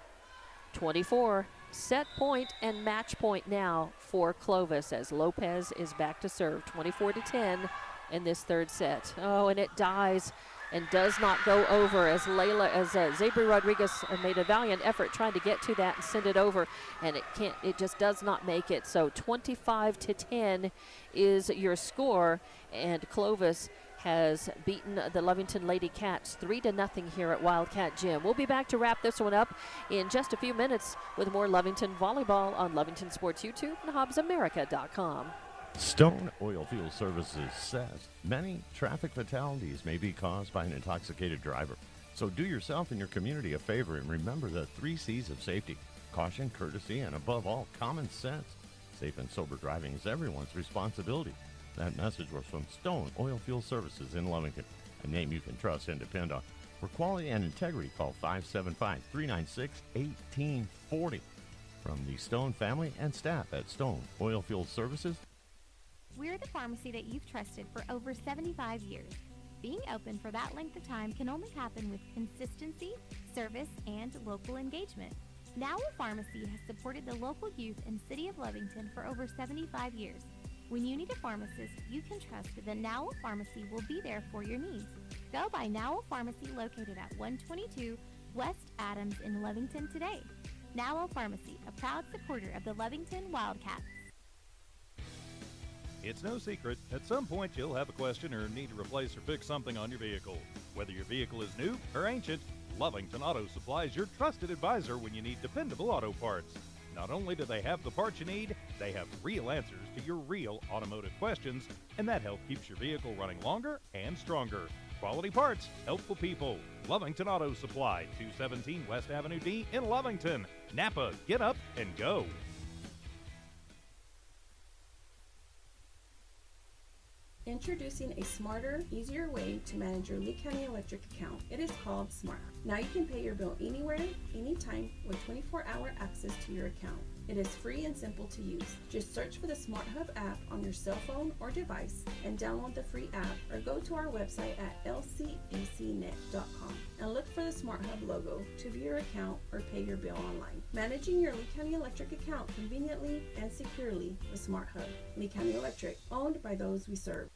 24. Set point and match point now for Clovis as Lopez is back to serve. 24-10 in this third set. Oh, and it dies and does not go over as Zabri Rodriguez made a valiant effort trying to get to that and send it over, and it just does not make it. So 25-10 is your score, and Clovis has beaten the Lovington Lady Cats 3-0 here at Wildcat Gym. We'll be back to wrap this one up in just a few minutes with more Lovington volleyball on Lovington Sports YouTube and HobbsAmerica.com. Stone Oilfield Services says many traffic fatalities may be caused by an intoxicated driver. So do yourself and your community a favor and remember the 3 C's of safety: caution, courtesy, and above all, common sense. Safe and sober driving is everyone's responsibility. That message was from Stone Oilfield Services in Lovington, a name you can trust and depend on. For quality and integrity, call 575-396-1840. From the Stone family and staff at Stone Oilfield Services. We're the pharmacy that you've trusted for over 75 years. Being open for that length of time can only happen with consistency, service, and local engagement. Now Pharmacy has supported the local youth in City of Lovington for over 75 years. When you need a pharmacist, you can trust that Now Pharmacy will be there for your needs. Go by Now Pharmacy, located at 122 West Adams in Lovington today. Now Pharmacy, a proud supporter of the Lovington Wildcats. It's no secret, at some point you'll have a question or need to replace or fix something on your vehicle. Whether your vehicle is new or ancient, Lovington Auto Supply is your trusted advisor when you need dependable auto parts. Not only do they have the parts you need, they have real answers to your real automotive questions, and that help keeps your vehicle running longer and stronger. Quality parts, helpful people. Lovington Auto Supply, 217 West Avenue D in Lovington. Napa, get up and go. Introducing a smarter, easier way to manage your Lee County Electric account. It is called Smart Hub. Now you can pay your bill anywhere, anytime, with 24-hour access to your account. It is free and simple to use. Just search for the Smart Hub app on your cell phone or device and download the free app, or go to our website at lcecnet.com and look for the Smart Hub logo to view your account or pay your bill online. Managing your Lee County Electric account conveniently and securely with Smart Hub. Lee County Electric, owned by those we serve.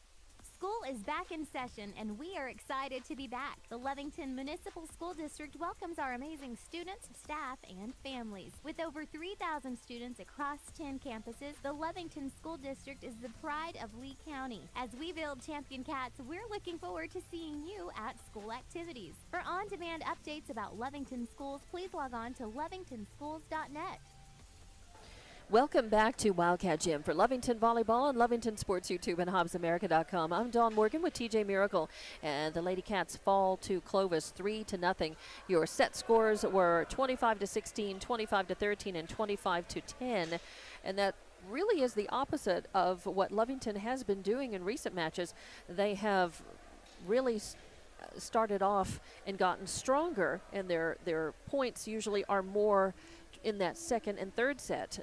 School is back in session, and we are excited to be back. The Lovington Municipal School District welcomes our amazing students, staff, and families. With over 3,000 students across 10 campuses, the Lovington School District is the pride of Lee County. As we build champion cats, we're looking forward to seeing you at school activities. For on-demand updates about Lovington schools, please log on to lovingtonschools.net. Welcome back to Wildcat Gym for Lovington Volleyball on Lovington Sports YouTube and HobbsAmerica.com. I'm Dawn Morgan with TJ Miracle, and the Lady Cats fall to Clovis 3-0. Your set scores were 25-16, 25-13, and 25-10, and that really is the opposite of what Lovington has been doing in recent matches. They have really started off and gotten stronger, and their points usually are more in that second and third set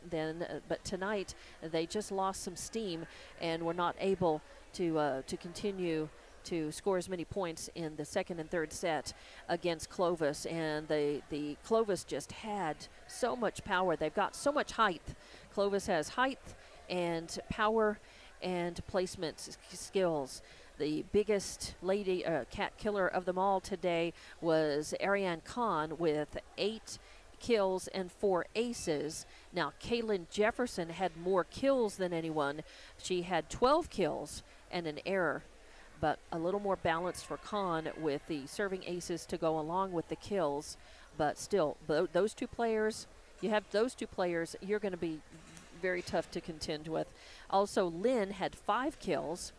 but tonight they just lost some steam and were not able to continue to score as many points in the second and third set against Clovis, and the Clovis just had so much power. They've got so much height. Clovis has height and power and placement skills. The biggest lady cat killer of them all today was Ariane Khan with 8 kills and 4 aces. Now, Kaylin Jefferson had more kills than anyone. She had 12 kills and an error, but a little more balanced for Kahn with the serving aces to go along with the kills. But still, those two players, you have those two players, you're going to be very tough to contend with. Also, Lynn had 5 kills.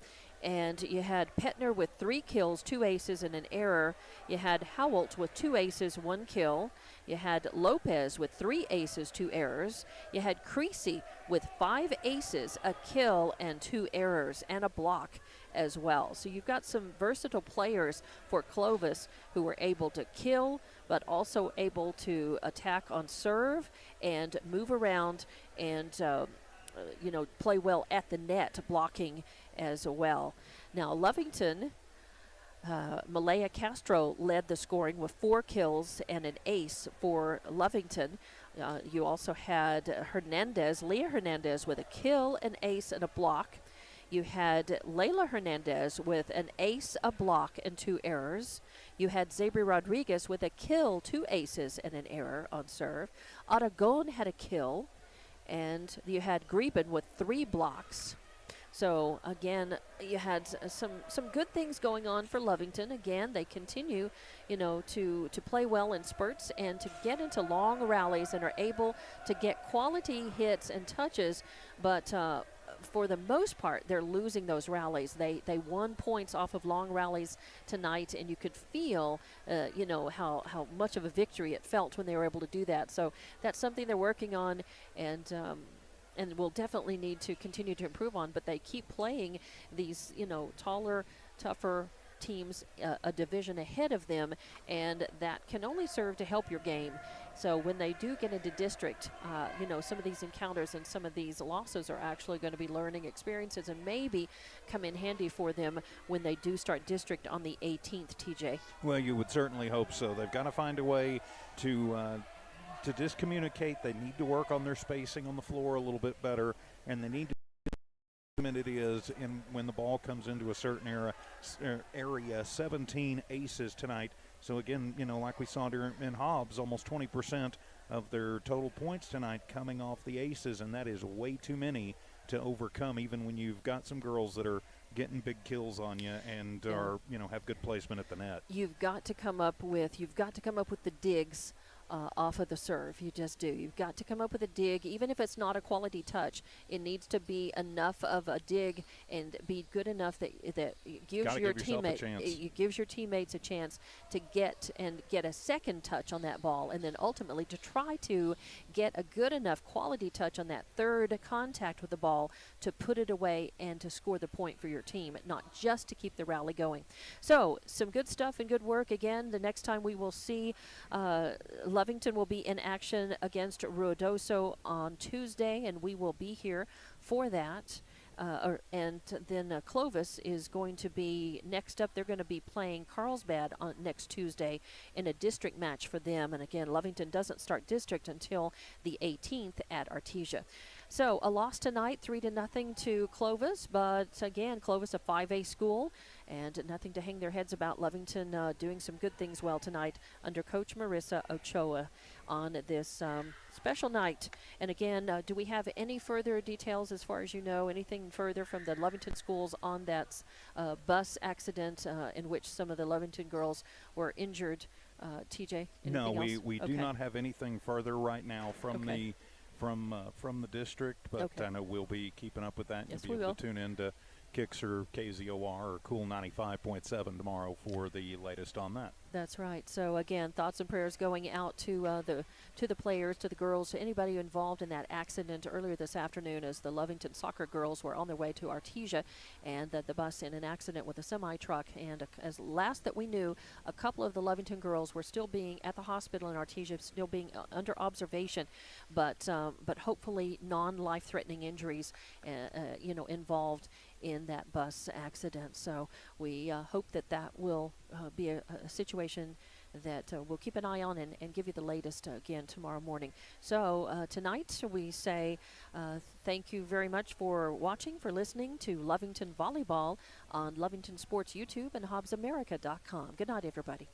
And you had Petner with 3 kills, 2 aces, and an error. You had Howelt with 2 aces, 1 kill. You had Lopez with 3 aces, 2 errors. You had Creasy with 5 aces, a kill, and 2 errors, and a block as well. So you've got some versatile players for Clovis who were able to kill, but also able to attack on serve and move around and play well at the net, blocking as well. Now, Lovington, Malaya Castro led the scoring with 4 kills and an ace for Lovington. You also had Leah Hernandez with a kill, an ace, and a block. You had Layla Hernandez with an ace, a block, and 2 errors. You had Zabri Rodriguez with a kill, 2 aces, and an error on serve. Aragon had a kill, and you had Greben with 3 blocks. So, again, you had some good things going on for Lovington. Again, they continue, to play well in spurts and to get into long rallies and are able to get quality hits and touches. But for the most part, they're losing those rallies. They won points off of long rallies tonight, and you could feel, how much of a victory it felt when they were able to do that. So that's something they're working on, and will definitely need to continue to improve on. But they keep playing these, taller, tougher teams a division ahead of them, and that can only serve to help your game. So when they do get into district, some of these encounters and some of these losses are actually going to be learning experiences and maybe come in handy for them when they do start district on the 18th, TJ. Well, you would certainly hope so. They've got to find a way to discommunicate. They need to work on their spacing on the floor a little bit better, and they need to it is when the ball comes into a certain area. 17 aces tonight. So again, like we saw in Hobbs, almost 20% of their total points tonight coming off the aces, and that is way too many to overcome, even when you've got some girls that are getting big kills on you and are have good placement at the net. You've got to come up with the digs off of the serve. You just do. You've got to come up with a dig, even if it's not a quality touch. It needs to be enough of a dig and be good enough that it gives your teammates a chance to get a second touch on that ball, and then ultimately to try to get a good enough quality touch on that third contact with the ball to put it away and to score the point for your team, not just to keep the rally going. So some good stuff and good work. Again, the next time we will see Lovington will be in action against Ruidoso on Tuesday, and we will be here for that. And then Clovis is going to be next up. They're going to be playing Carlsbad on next Tuesday in a district match for them. And again, Lovington doesn't start district until the 18th at Artesia. So a loss tonight, 3-0 to Clovis. But again, Clovis a 5A school, and nothing to hang their heads about. Lovington doing some good things well tonight under Coach Marissa Ochoa on this special night. And again, do we have any further details as far as anything further from the Lovington schools on that bus accident in which some of the Lovington girls were injured? TJ, no, else? we do not have anything further right now from the district, but I know we'll be keeping up with that. Yes, You'll be able to tune in to Kicks or KZOR or Cool 95.7 tomorrow for the latest on that. That's right. So again, thoughts and prayers going out to the players, to the girls, to anybody involved in that accident earlier this afternoon as the Lovington soccer girls were on their way to Artesia, and the bus in an accident with a semi-truck. And as last that we knew, a couple of the Lovington girls were still being at the hospital in Artesia, still being under observation, but hopefully non-life-threatening injuries, involved in that bus accident. So we hope that will be a situation that we'll keep an eye on and give you the latest again tomorrow morning. So tonight we say thank you very much for watching, for listening to Lovington Volleyball on Lovington Sports YouTube and HobbsAmerica.com. Good night, everybody.